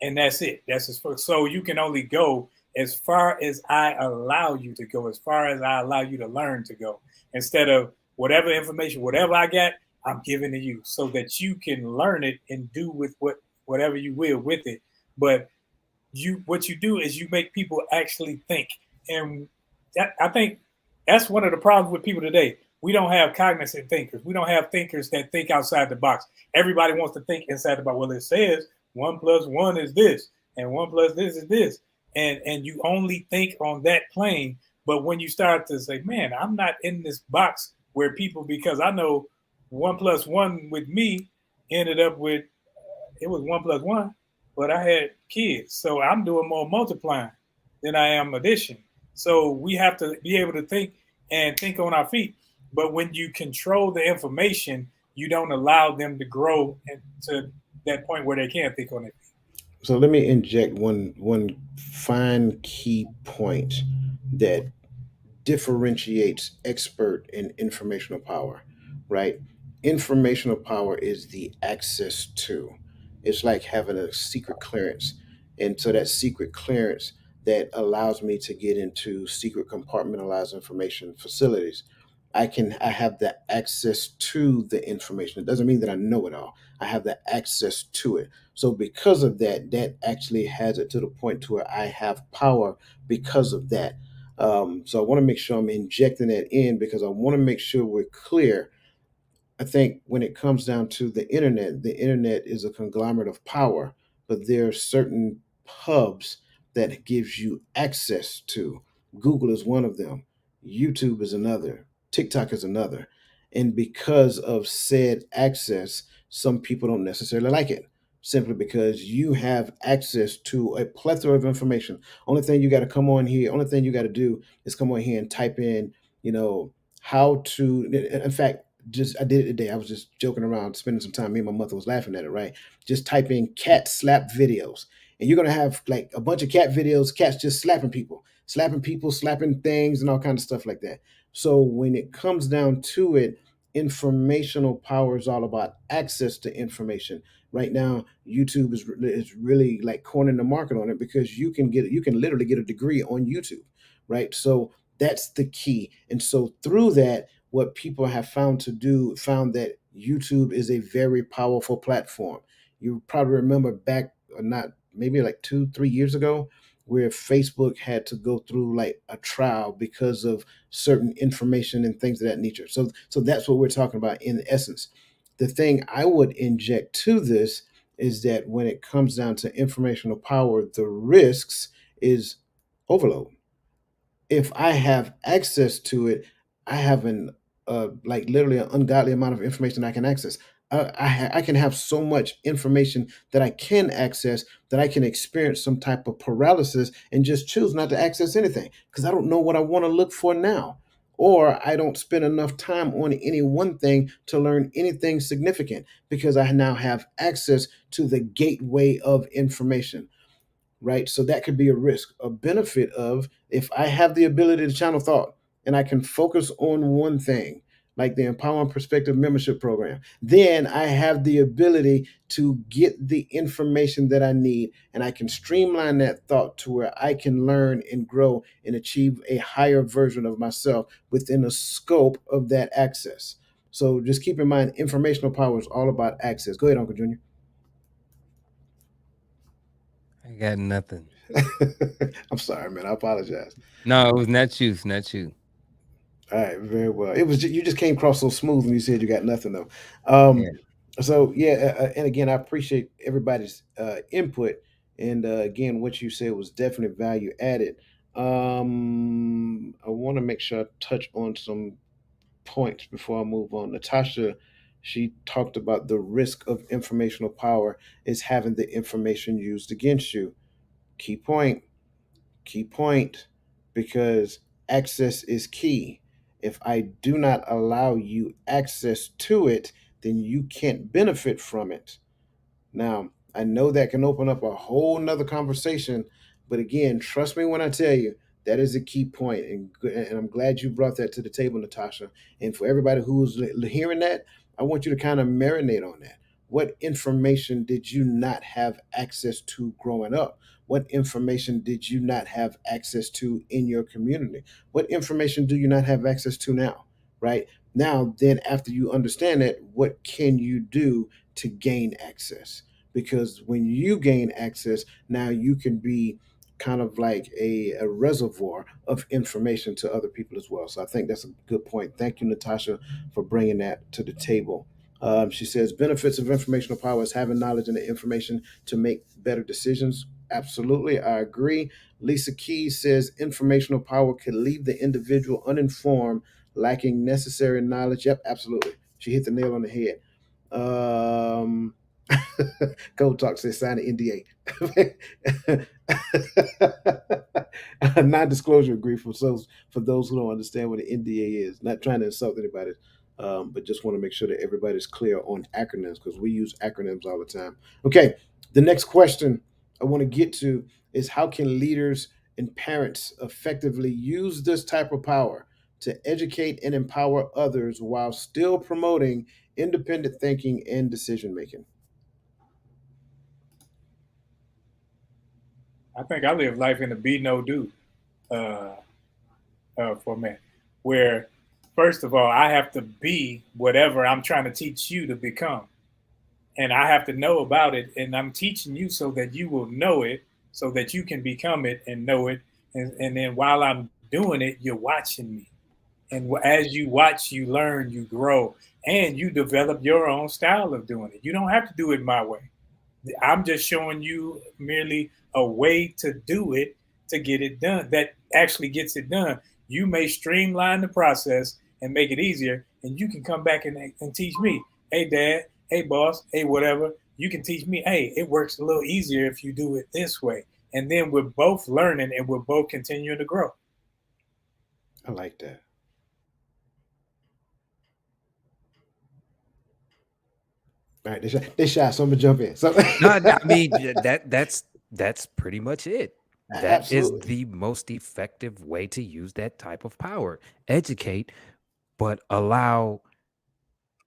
and that's it. That's as far, so you can only go as far as I allow you to go, as far as I allow you to learn to go. Instead of whatever information, whatever I got, I'm giving to you so that you can learn it and do with whatever you will with it. But what you do is you make people actually think, and I think that's one of the problems with people today. We don't have cognizant thinkers. We don't have thinkers that think outside the box. Everybody wants to think inside the box. Well, it says 1 + 1 is this, and 1 + this is this, and you only think on that plane. But when you start to say, "Man, I'm not in this box," where people, because I know 1 + 1 with me ended up with, it was 1 + 1, but I had kids, so I'm doing more multiplying than I am addition. So we have to be able to think and think on our feet. But when you control the information, you don't allow them to grow to that point where they can't think on it. So let me inject one fine key point that differentiates expert and informational power, right? Informational power is the access to. It's like having a secret clearance. And so that secret clearance that allows me to get into secret compartmentalized information facilities. I have the access to the information. It doesn't mean that I know it all. I have the access to it. So because of that, that actually has it to the point to where I have power because of that. So I want to make sure I'm injecting that in because I want to make sure we're clear. I think when it comes down to the internet is a conglomerate of power, but there are certain hubs that gives you access to. Google is one of them. YouTube is another. TikTok is another. And because of said access, some people don't necessarily like it. Simply because you have access to a plethora of information. Only thing you got to come on here, only thing you got to do is come on here and type in, you know, how to, in fact, just I did it today. I was just joking around, spending some time. Me and my mother was laughing at it, right? Just type in cat slap videos. And you're gonna have like a bunch of cat videos, cats just slapping people, slapping things, and all kinds of stuff like that. So when it comes down to it, informational power is all about access to information, right now YouTube is really like cornering the market on it, because you can literally get a degree on YouTube, right? So that's the key. And so through that, what people have found that YouTube is a very powerful platform. You probably remember back, or not, maybe like 2 3 years ago, where Facebook had to go through like a trial because of certain information and things of that nature. So that's what we're talking about in essence. The thing I would inject to this is that when it comes down to informational power, the risks is overload. If I have access to it, I have an like literally an ungodly amount of information I can access. I can have so much information that I can access that I can experience some type of paralysis and just choose not to access anything because I don't know what I want to look for now. Or I don't spend enough time on any one thing to learn anything significant because I now have access to the gateway of information, right? So that could be a risk. A benefit of, if I have the ability to channel thought and I can focus on one thing, like the Empowering Perspective membership program, then I have the ability to get the information that I need, and I can streamline that thought to where I can learn and grow and achieve a higher version of myself within the scope of that access. So just keep in mind, informational power is all about access. Go ahead, Uncle Junior. I got nothing. I'm sorry, man. I apologize. No, it was not you. It's not you. All right, very well. It was you just came across so smooth when you said you got nothing though. Yeah. So yeah, and again, I appreciate everybody's input, and again, what you said was definitely value added. I want to make sure I touch on some points before I move on. Natasha, she talked about the risk of informational power is having the information used against you. Key point, key point, because access is key. If I do not allow you access to it, then you can't benefit from it. Now, I know that can open up a whole nother conversation, but again, trust me when I tell you that is a key point, and I'm glad you brought that to the table, Natasha. And for everybody who's hearing that, I want you to kind of marinate on that. What information did you not have access to growing up? What information did you not have access to in your community? What information do you not have access to now? Right now, then after you understand that, what can you do to gain access? Because when you gain access, now you can be kind of like a reservoir of information to other people as well. So I think that's a good point. Thank you, Natasha, for bringing that to the table. She says benefits of informational power is having knowledge and the information to make better decisions. Absolutely, I agree. Lisa Keys says informational power can leave the individual uninformed, lacking necessary knowledge. Yep, absolutely. She hit the nail on the head. Um, Gold Talk says sign an NDA. A non-disclosure agreement for those who don't understand what an NDA is. Not trying to insult anybody, but just want to make sure that everybody's clear on acronyms because we use acronyms all the time. Okay, the next question I want to get to is how can leaders and parents effectively use this type of power to educate and empower others while still promoting independent thinking and decision making? I think I live life in a be no do uh, format, where first of all I have to be whatever I'm trying to teach you to become, and I have to know about it, and I'm teaching you so that you will know it, so that you can become it and know it, and then while I'm doing it, you're watching me, and as you watch, you learn, you grow, and you develop your own style of doing it. You don't have to do it my way. I'm just showing you merely a way to do it to get it done that actually gets it done. You may streamline the process and make it easier, and you can come back and teach me. Hey, dad. Hey, boss. Hey, whatever. You can teach me. Hey, it works a little easier if you do it this way. And then we're both learning and we're both continuing to grow. I like that. All right, they shy. So I'm gonna jump in. So No, I mean that's pretty much it. That is absolutely, the most effective way to use that type of power. Educate, but allow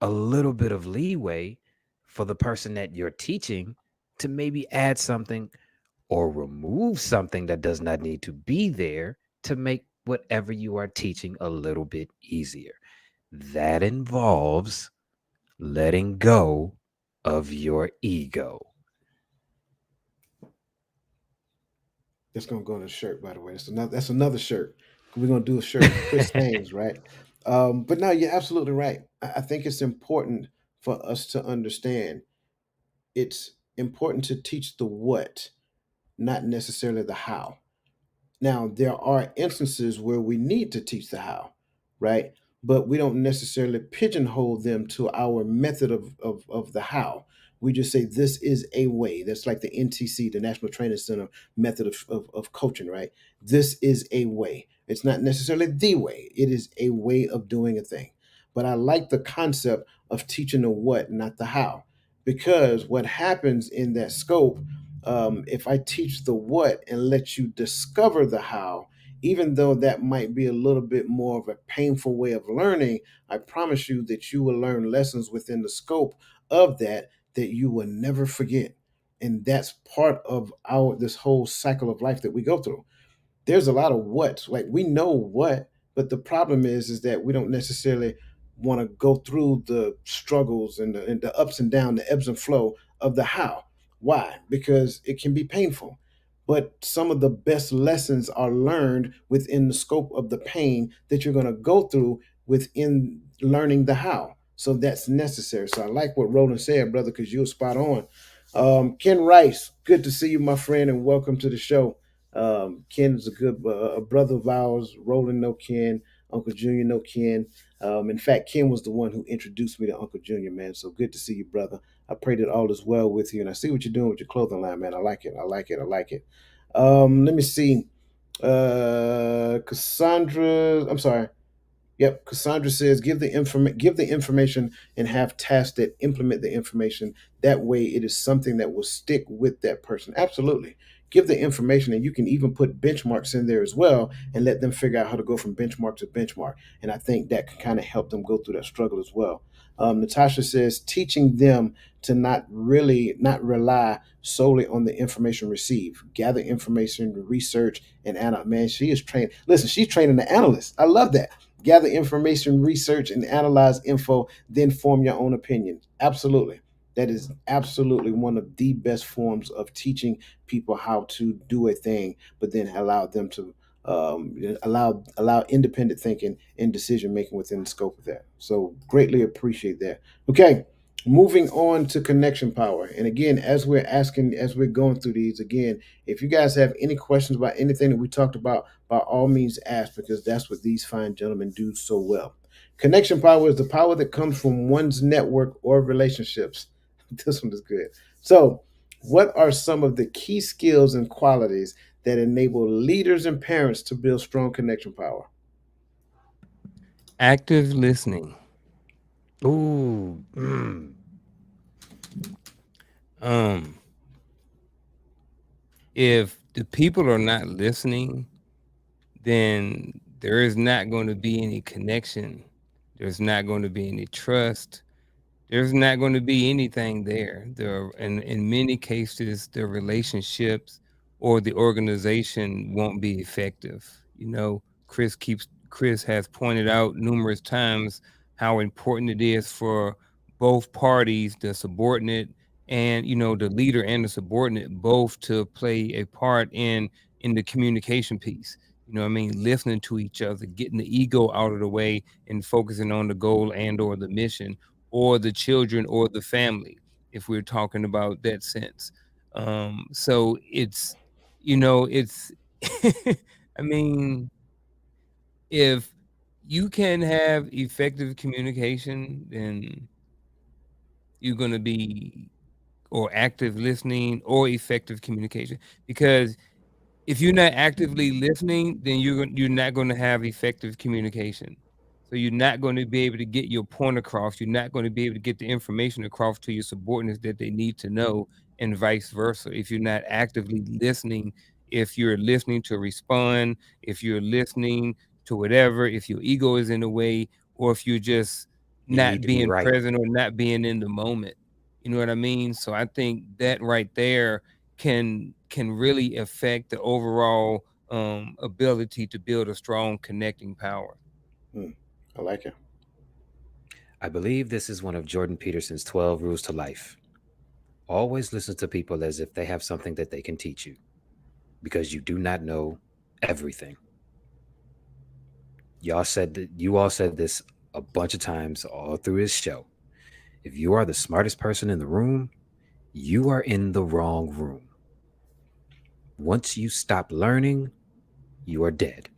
a little bit of leeway for the person that you're teaching to maybe add something or remove something that does not need to be there to make whatever you are teaching a little bit easier. That involves letting go of your ego. That's gonna go on the shirt, by the way. That's another shirt. We're gonna do a shirt. Chris Haynes, right? But no, you're absolutely right. I think it's important for us to understand. It's important to teach the what, not necessarily the how. Now, there are instances where we need to teach the how, right? But we don't necessarily pigeonhole them to our method of the how. We just say this is a way. That's like the NTC, the National Training Center method of coaching, right? This is a way. It's not necessarily the way, it is a way of doing a thing. But I like the concept of teaching the what, not the how. Because what happens in that scope, if I teach the what and let you discover the how, even though that might be a little bit more of a painful way of learning, I promise you that you will learn lessons within the scope of that you will never forget. And that's part of our this whole cycle of life that we go through. There's a lot of what's like we know what, but the problem is that we don't necessarily want to go through the struggles and the ups and downs, the ebbs and flow of the how. Why? Because it can be painful. But some of the best lessons are learned within the scope of the pain that you're going to go through within learning the how. So that's necessary. So I like what Roland said, brother, because you were spot on. Ken Rice, good to see you, my friend, and welcome to the show. Ken is a good a brother of ours. Roland know Ken. Uncle Junior know Ken. In fact, Ken was the one who introduced me to Uncle Junior, man. So good to see you, brother. I pray that all is well with you. And I see what you're doing with your clothing line, man. I like it. I like it. I like it. Let me see. Cassandra, I'm sorry. Yep, Cassandra says give the information and have tasks that implement the information. That way it is something that will stick with that person. Absolutely. Give the information and you can even put benchmarks in there as well and let them figure out how to go from benchmark to benchmark. And I think that can kind of help them go through that struggle as well. Natasha says teaching them to not rely solely on the information received. Gather information, research, and analyze. Man, she is trained. Listen, she's training the analyst. I love that. Gather information, research, and analyze info, then form your own opinion. Absolutely. That is absolutely one of the best forms of teaching people how to do a thing, but then allow them to allow independent thinking and decision making within the scope of that. So greatly appreciate that. Okay, moving on to connection power. And again, as we're going through these, again, if you guys have any questions about anything that we talked about, by all means ask, because that's what these fine gentlemen do so well. Connection power is the power that comes from one's network or relationships. This one is good. So, what are some of the key skills and qualities that enable leaders and parents to build strong connection power? Active listening. Ooh, Um, if the people are not listening, then there is not going to be any connection. There's not going to be any trust. There's not going to be anything there. There, and in many cases, the relationships or the organization won't be effective. You know, Chris has pointed out numerous times how important it is for both parties, the subordinate and the leader and the subordinate, both to play a part in the communication piece. What I mean, listening to each other, getting the ego out of the way, and focusing on the goal and or the mission or the children or the family, if we're talking about that sense. So it's I mean, if you can have effective communication, then you're going to be or active listening or effective communication, because if you're not actively listening, then you're not going to have effective communication. So you're not going to be able to get your point across. You're not going to be able to get the information across to your subordinates that they need to know, and vice versa. If you're not actively listening, if you're listening to respond, if you're listening to whatever, if your ego is in the way, or if you're just you need not to be being right. present or not being in the moment, You know what I mean? So I think that right there can really affect the overall ability to build a strong connecting power. Hmm. I like it. I believe this is one of Jordan Peterson's 12 rules to life. Always listen to people as if they have something that they can teach you, because you do not know everything. You all said this a bunch of times all through his show. If you are the smartest person in the room, you are in the wrong room. Once you stop learning, you are dead.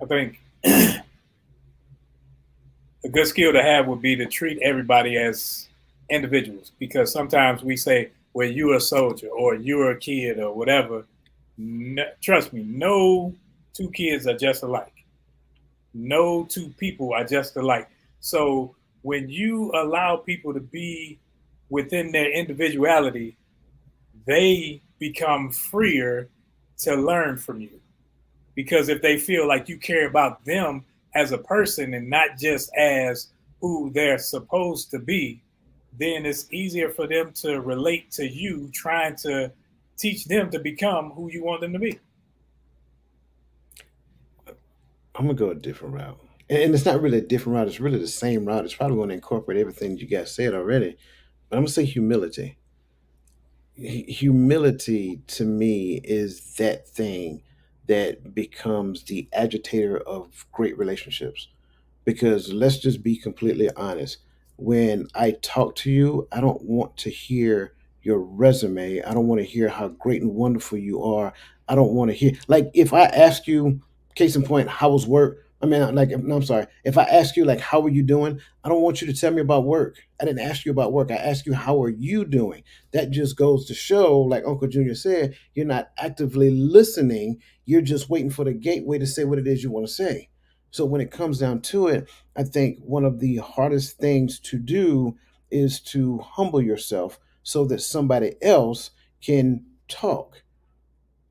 I think a good skill to have would be to treat everybody as individuals, because sometimes we say, well, you're a soldier or you're a kid or whatever. No, trust me, no two kids are just alike. No two people are just alike. So when you allow people to be within their individuality, they become freer to learn from you. Because if they feel like you care about them as a person and not just as who they're supposed to be, then it's easier for them to relate to you trying to teach them to become who you want them to be. I'm gonna go a different route, and it's not really a different route. It's really the same route. It's probably going to incorporate everything you guys said already. But I'm gonna say humility. Humility to me is that thing that becomes the agitator of great relationships. Because let's just be completely honest. When I talk to you, I don't want to hear your resume. I don't want to hear how great and wonderful you are. I don't want to hear, like, if I ask you, case in point, how was work? I mean, like, no, I'm sorry. If I ask you, like, how are you doing? I don't want you to tell me about work. I didn't ask you about work. I asked you, how are you doing? That just goes to show, like Uncle Junior said, you're not actively listening. You're just waiting for the gateway to say what it is you want to say. So when it comes down to it, I think one of the hardest things to do is to humble yourself so that somebody else can talk.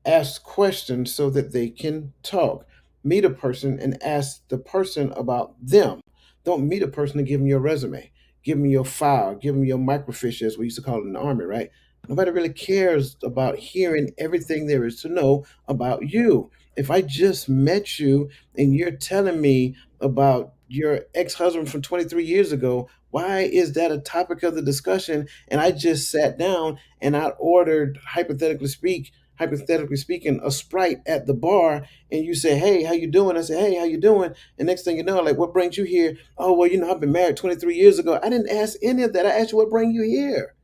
Ask questions so that they can talk. Meet a person and ask the person about them. Don't meet a person and give them your resume. Give them your file. Give them your microfiche, as we used to call it in the army, right? Nobody really cares about hearing everything there is to know about you. If I just met you and you're telling me about your ex-husband from 23 years ago, why is that a topic of the discussion? And I just sat down and I ordered, hypothetically speaking, a Sprite at the bar, and you say, "Hey, how you doing?" I say, "Hey, how you doing?" And next thing you know, like, what brings you here? Oh, well, I've been married 23 years ago. I didn't ask any of that. I asked you what bring you here.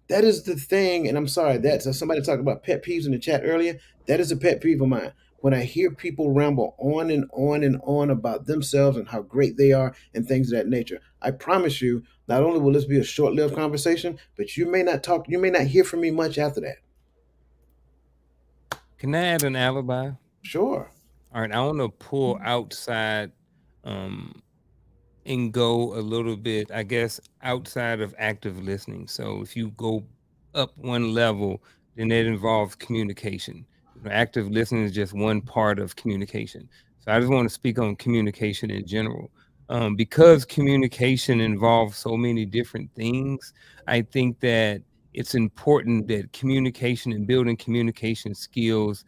That is the thing, and I'm sorry. That's somebody talked about pet peeves in the chat earlier. That is a pet peeve of mine. When I hear people ramble on and on and on about themselves and how great they are and things of that nature, I promise you, not only will this be a short-lived conversation, but you may not hear from me much after that. Can I add an alibi? Sure. All right, I want to pull outside um, and go a little bit, I guess, outside of active listening. So if you go up one level, then that involves communication. You know, active listening is just one part of communication. So I just want to speak on communication in general. Because communication involves so many different things, I think that it's important that communication and building communication skills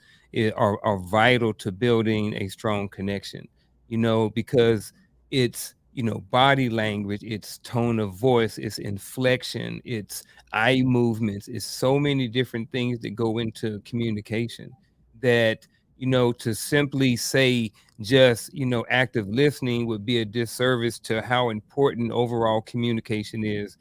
are vital to building a strong connection. You know, because it's, you know, body language, it's tone of voice, it's inflection, it's eye movements, it's so many different things that go into communication that, you know, to simply say just, you know, active listening would be a disservice to how important overall communication is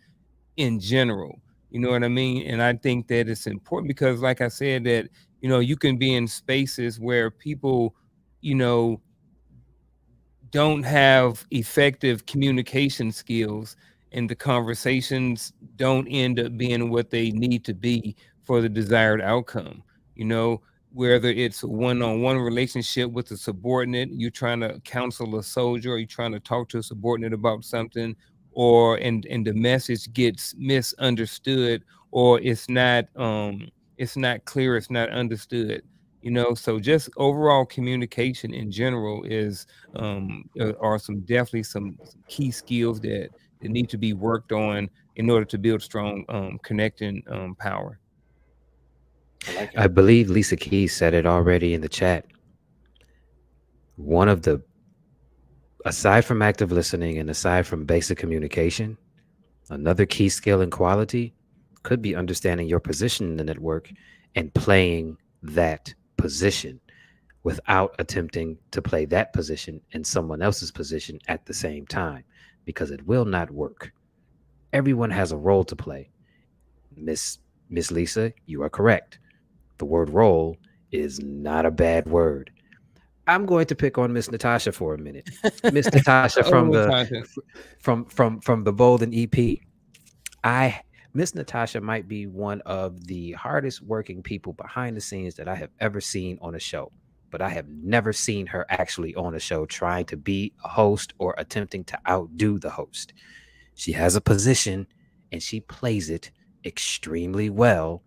in general. You know what I mean? And I think that it's important because, like I said, that, you know, you can be in spaces where people, you know, don't have effective communication skills, and the conversations don't end up being what they need to be for the desired outcome. You know, whether it's one-on-one relationship with a subordinate, you're trying to counsel a soldier, or you're trying to talk to a subordinate about something, or and the message gets misunderstood, or it's not clear, it's not understood. So just overall communication in general are some definitely some key skills that need to be worked on in order to build strong connecting power. I like it. I believe Lisa Keys said it already in the chat. One of the, aside from active listening and aside from basic communication, another key skill and quality could be understanding your position in the network and playing that position without attempting to play that position in someone else's position at the same time, because it will not work. Everyone has a role to play. Miss Miss Lisa, you are correct. The word role is not a bad word. I'm going to pick on Miss Natasha for a minute. Miss Natasha Oh, from the Natasha. from the Bolden EP. I Miss Natasha might be one of the hardest working people behind the scenes that I have ever seen on a show. But I have never seen her actually on a show trying to be a host or attempting to outdo the host. She has a position and she plays it extremely well,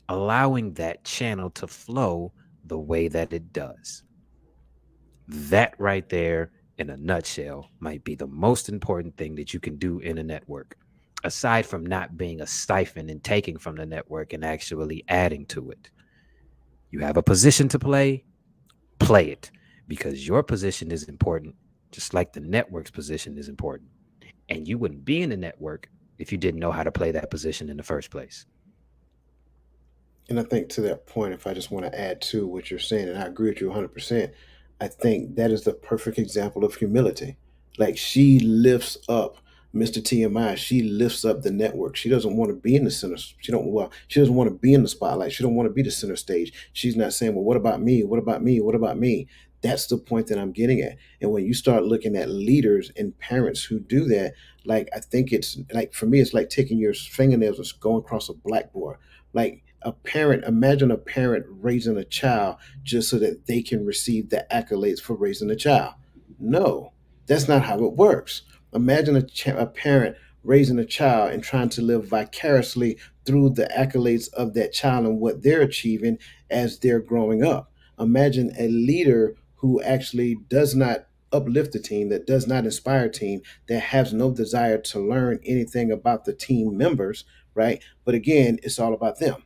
allowing that channel to flow the way that it does. That right there, in a nutshell, might be the most important thing that you can do in a network, aside from not being a siphon and taking from the network and actually adding to it. You have a position to play it, because your position is important, just like the network's position is important. And you wouldn't be in the network if you didn't know how to play that position in the first place. And I think to that point, if I just want to add to what you're saying, and I agree with you 100%, I think that is the perfect example of humility. Like she lifts up Mr. TMI, she lifts up the network. She doesn't want to be in the center. She doesn't want to be in the spotlight. She don't want to be the center stage. She's not saying, well, what about me? What about me? What about me? That's the point that I'm getting at. And when you start looking at leaders and parents who do that, like I think it's like for me, it's like taking your fingernails and going across a blackboard. Like a parent, imagine a parent raising a child just so that they can receive the accolades for raising a child. No, that's not how it works. Imagine a parent raising a child and trying to live vicariously through the accolades of that child and what they're achieving as they're growing up. Imagine a leader who actually does not uplift the team, that does not inspire a team, that has no desire to learn anything about the team members, right? But again, it's all about them.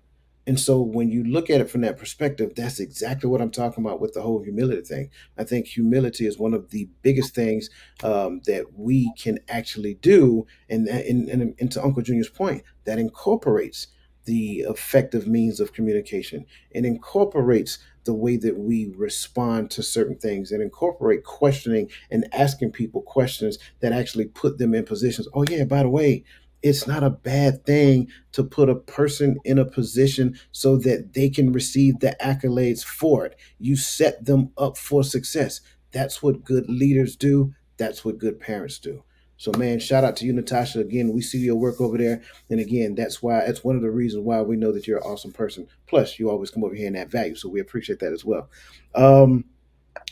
And so when you look at it from that perspective, that's exactly what I'm talking about with the whole humility thing. I think humility is one of the biggest things that we can actually do. And to Uncle Junior's point, that incorporates the effective means of communication. It incorporates the way that we respond to certain things and incorporate questioning and asking people questions that actually put them in positions. Oh, yeah, by the way, it's not a bad thing to put a person in a position so that they can receive the accolades for it. You set them up for success. That's what good leaders do. That's what good parents do. So, man, shout out to you, Natasha. Again, we see your work over there. And again, it's one of the reasons why we know that you're an awesome person. Plus, you always come over here and add value. So we appreciate that as well. Um,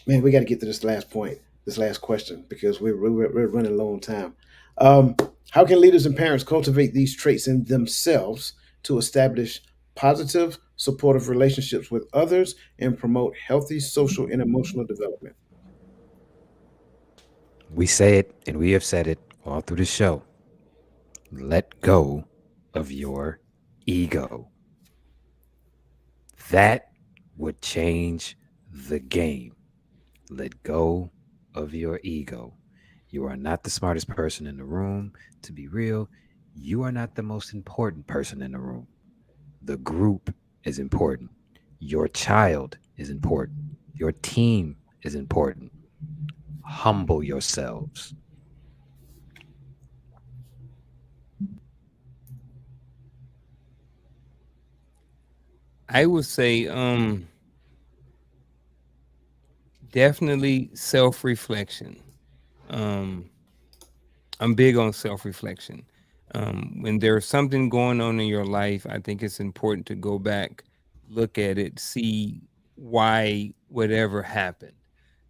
Man, we got to get to this last point, this last question, because we're running low on time. Um, how can leaders and parents cultivate these traits in themselves to establish positive, supportive relationships with others and promote healthy social and emotional development? We say it and we have said it all through the show. Let go of your ego. That would change the game. Let go of your ego. You are not the smartest person in the room. To be real, you are not the most important person in the room. The group is important. Your child is important. Your team is important. Humble yourselves. I would say definitely self-reflection. Um I'm big on self-reflection. When there's something going on in your life, I think it's important to go back, look at it, see why whatever happened.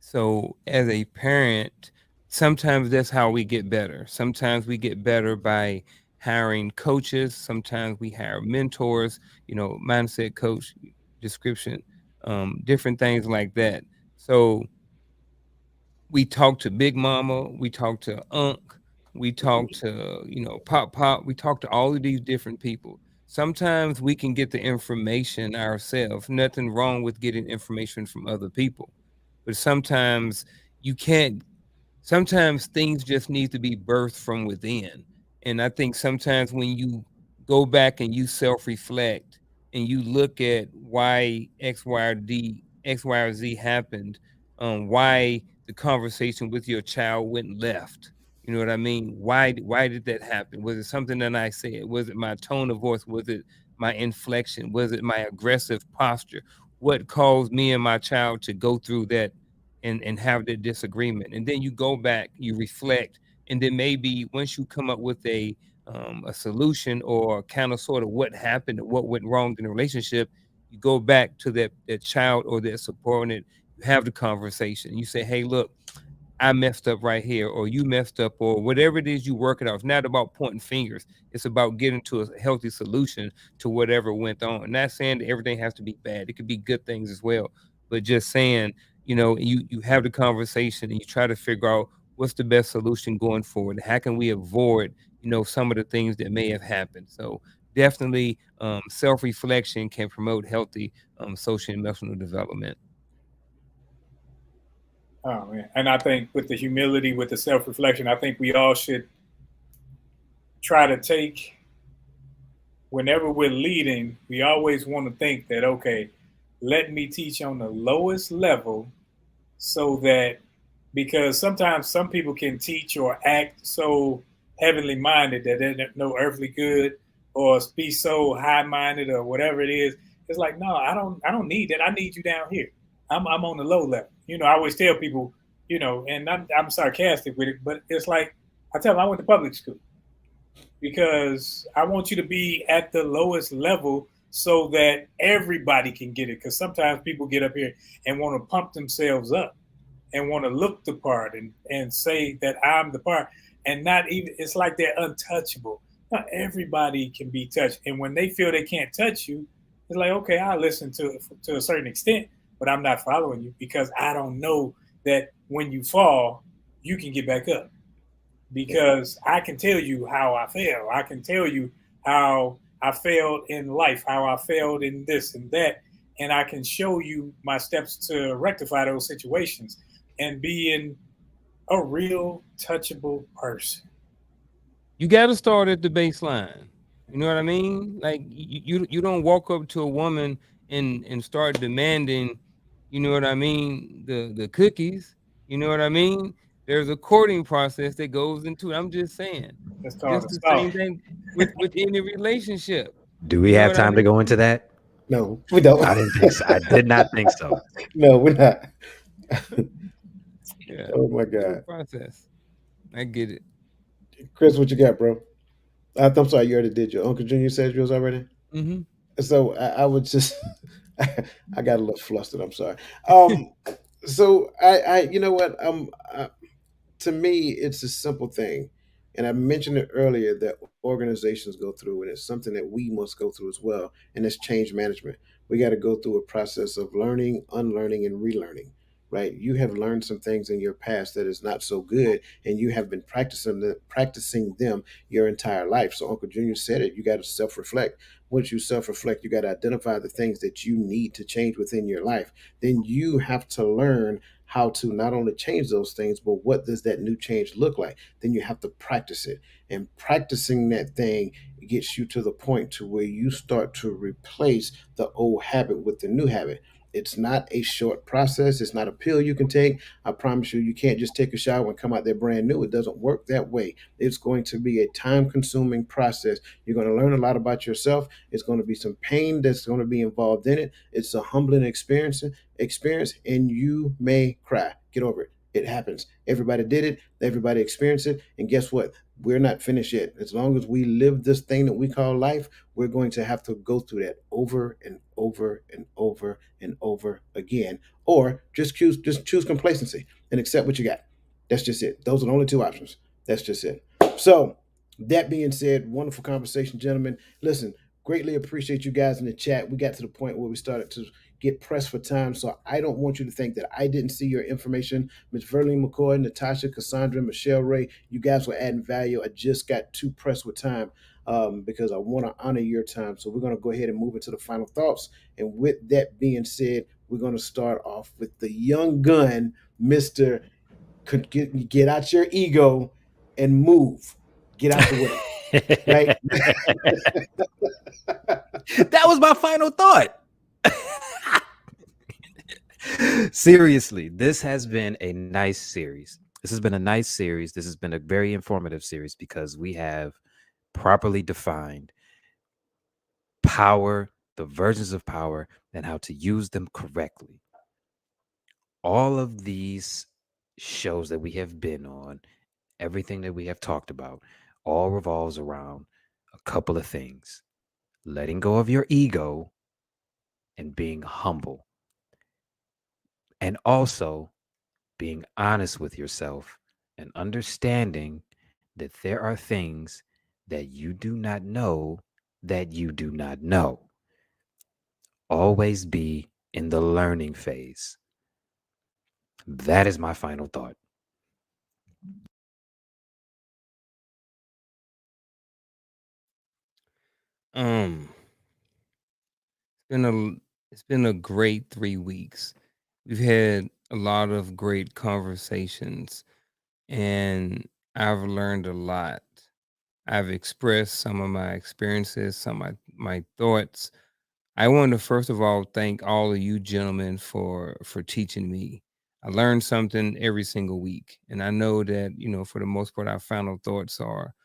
So, as a parent, sometimes that's how we get better. Sometimes we get better by hiring coaches. Sometimes we hire mentors. Mindset coach description. different things like that. So we talk to Big Mama, we talk to Unc, we talk to, Pop Pop, we talk to all of these different people. Sometimes we can get the information ourselves. Nothing wrong with getting information from other people. But sometimes you can't sometimes things just need to be birthed from within. And I think sometimes when you go back and you self-reflect and you look at why X, Y, or Z happened, why the conversation with your child went left. You know what I mean? Why did that happen? Was it something that I said? Was it my tone of voice? Was it my inflection? Was it my aggressive posture? What caused me and my child to go through that and have that disagreement? And then you go back, you reflect, and then maybe once you come up with a solution or kind of sort of what happened or what went wrong in the relationship, you go back to that child or that subordinate, you have the conversation. You say, hey, look, I messed up right here, or you messed up, or whatever it is you work it out. It's not about pointing fingers. It's about getting to a healthy solution to whatever went on. Not saying that everything has to be bad. It could be good things as well. But just saying, you have the conversation and you try to figure out what's the best solution going forward. How can we avoid, some of the things that may have happened? So definitely self-reflection can promote healthy social and emotional development. Oh man. And I think with the humility, with the self reflection, I think we all should try to take, whenever we're leading, we always want to think that, okay, let me teach on the lowest level so that, because sometimes some people can teach or act so heavenly minded that they're no earthly good, or be so high minded or whatever it is. It's like, no, I don't need that. I need you down here. I'm on the low level. I always tell people, and I'm sarcastic with it, but it's like I tell them I went to public school because I want you to be at the lowest level so that everybody can get it. Because sometimes people get up here and want to pump themselves up and want to look the part and say that I'm the part, and not even, it's like they're untouchable. Not everybody can be touched. And when they feel they can't touch you, it's like, okay, I'll listen to a certain extent, but I'm not following you because I don't know that when you fall, you can get back up, because I can tell you how I fail. I can tell you how I failed in life, how I failed in this and that, and I can show you my steps to rectify those situations and being a real touchable person. You got to start at the baseline. You know what I mean? Like you don't walk up to a woman and start demanding, you know what I mean, the cookies. You know what I mean? There's a courting process that goes into it. I'm just saying. It's called Just a the stalk. same thing with any relationship. Do we You know have what I time to mean? go into that? No, we don't. I didn't think so. I did not think so. No, we're not. Yeah. Oh my It's a God. process. I get it. Chris, what you got, bro? I'm sorry, you already did your Uncle Junior said yours already. Hmm. So I would just, I got a little flustered. I'm sorry. Um, so you know what? To me, it's a simple thing. And I mentioned it earlier that organizations go through, and it's something that we must go through as well. And it's change management. We got to go through a process of learning, unlearning, and relearning. Right? You have learned some things in your past that is not so good, and you have been practicing them your entire life. So Uncle Junior said it. You got to self reflect. Once you self reflect, you got to identify the things that you need to change within your life. Then you have to learn how to not only change those things, but what does that new change look like? Then you have to practice it. And practicing that thing gets you to the point to where you start to replace the old habit with the new habit. It's not a short process. It's not a pill you can take. I promise you, you can't just take a shower and come out there brand new. It doesn't work that way. It's going to be a time consuming process. You're going to learn a lot about yourself. It's going to be some pain that's going to be involved in it. It's a humbling experience, and you may cry. Get over it. It happens. Everybody did it. Everybody experienced it. And guess what? We're not finished yet. As long as we live this thing that we call life, we're going to have to go through that over and over and over and over again. Or just choose complacency and accept what you got. That's just it. Those are the only two options. That's just it. So that being said, wonderful conversation, gentlemen. Listen, Greatly appreciate you guys in the chat. We got to the point where we started to get pressed for time, so I don't want you to think that I didn't see your information. Ms. Verlene McCoy, Natasha, Cassandra, Michelle Ray, you guys were adding value. I just got too pressed with time because I want to honor your time. So we're going to go ahead and move into the final thoughts. And with that being said, we're going to start off with the young gun, Mr. Get out your ego and move. Get out the way, right? That was my final thought. Seriously, this has been a nice series. This has been a nice series. This has been a very informative series because we have properly defined power, the versions of power, and how to use them correctly. All of these shows that we have been on, everything that we have talked about, all revolves around a couple of things: letting go of your ego and being humble, and also being honest with yourself and understanding that there are things that you do not know that you do not know. Always be in the learning phase. That is my final thought. Um, been a it's been a great 3 weeks. We've had a lot of great conversations, and I've learned a lot. I've expressed some of my experiences, some of my thoughts. I want to first of all thank all of you gentlemen for teaching me. I learn something every single week, and I know that for the most part, our final thoughts are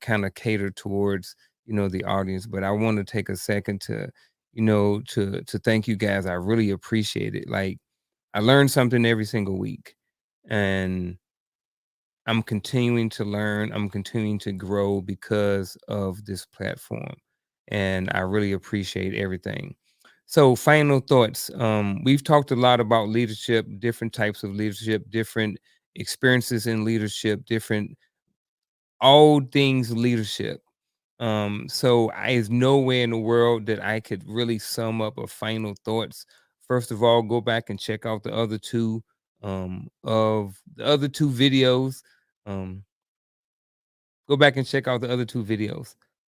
kind of catered towards the audience. But I want to take a second to to thank you guys. I really appreciate it. Like I learn something every single week, and I'm continuing to learn. I'm continuing to grow because of this platform. And I really appreciate everything. So, final thoughts. We've talked a lot about leadership, different types of leadership, different experiences in leadership, different all things leadership. There's nowhere in the world that I could really sum up a final thoughts. First of all, go back and check out the other two videos. Um, Go back and check out the other two videos.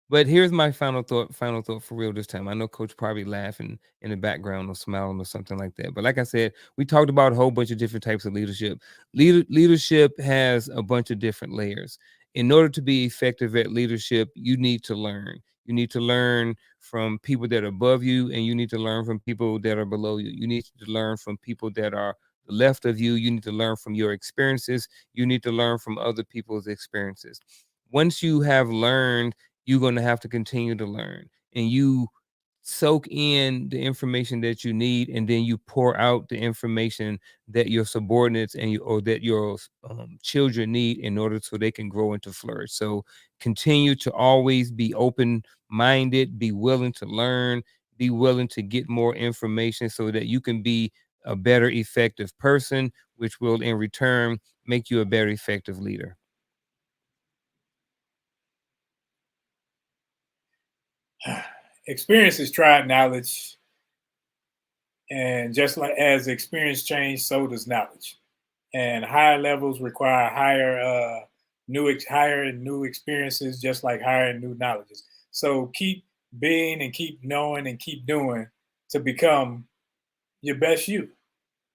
But here's my final thought for real this time. I know Coach probably laughing in the background or smiling or something like that. But like I said, we talked about a whole bunch of different types of leadership. Leadership has a bunch of different layers. In order to be effective at leadership, you need to learn. You need to learn from people that are above you, and you need to learn from people that are below you. You need to learn from people that are the left of you. You need to learn from your experiences. You need to learn from other people's experiences. Once you have learned, you're going to have to continue to learn, and you soak in the information that you need, and then you pour out the information that your subordinates and you or that your children need in order so they can grow and to flourish. So continue to always be open minded, be willing to learn, be willing to get more information so that you can be a better effective person, which will in return make you a better effective leader. Experience is tried knowledge, and just like as experience change, so does knowledge. And higher levels require higher and new experiences, just like higher and new knowledges. So keep being and keep knowing and keep doing to become your best you,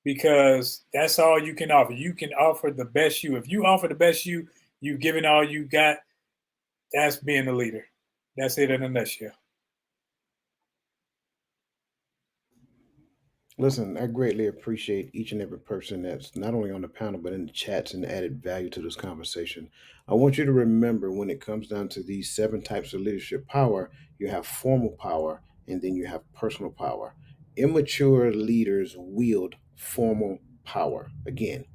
because that's all you can offer. You can offer the best you. If you offer the best you, you've given all you got. That's being a leader. That's it in a nutshell. Listen, I greatly appreciate each and every person that's not only on the panel but in the chats and added value to this conversation. I want you to remember when it comes down to these seven types of leadership power, you have formal power and then you have personal power. Immature leaders wield formal power. Again,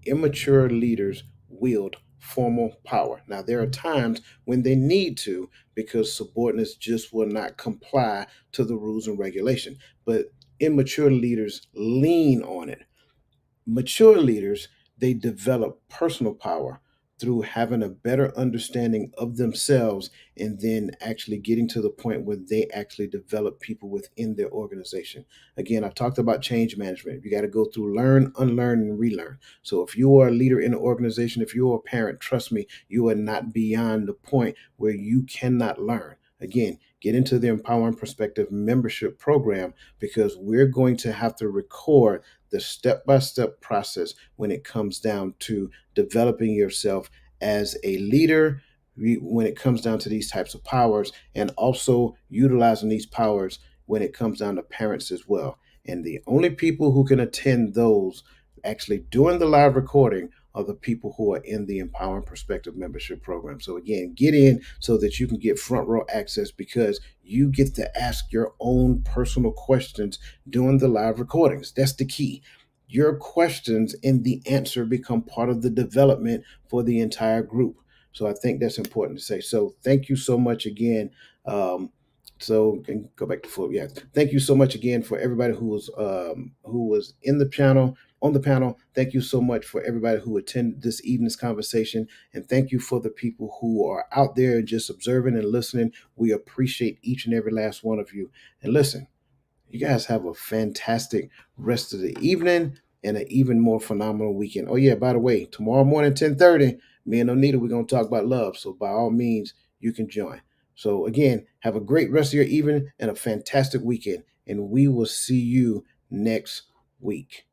immature leaders wield formal power. Now, there are times when they need to because subordinates just will not comply to the rules and regulation. But immature leaders lean on it. Mature leaders, they develop personal power. through having a better understanding of themselves and then actually getting to the point where they actually develop people within their organization. Again, I've talked about change management. You got to go through learn, unlearn, and relearn. So if you are a leader in an organization, if you're a parent, trust me, you are not beyond the point where you cannot learn. Again, get into the Empowering Perspective membership program because we're going to have to record the step by step process when it comes down to developing yourself as a leader, when it comes down to these types of powers, and also utilizing these powers when it comes down to parents as well. And the only people who can attend those actually doing the live recording are the people who are in the Empowering Perspective membership program. So again, get in so that you can get front row access because you get to ask your own personal questions during the live recordings. That's the key. Your questions and the answer become part of the development for the entire group. So I think that's important to say. So thank you so much again. So can go back to full. Yeah, thank you so much again for everybody who was in the panel on the panel. Thank you so much for everybody who attended this evening's conversation, and thank you for the people who are out there just observing and listening. We appreciate each and every last one of you. And listen, you guys have a fantastic rest of the evening and an even more phenomenal weekend. Oh yeah, by the way, tomorrow morning 10:30, me and Onita, we're gonna talk about love. So by all means, you can join. So again, have a great rest of your evening and a fantastic weekend. And we will see you next week.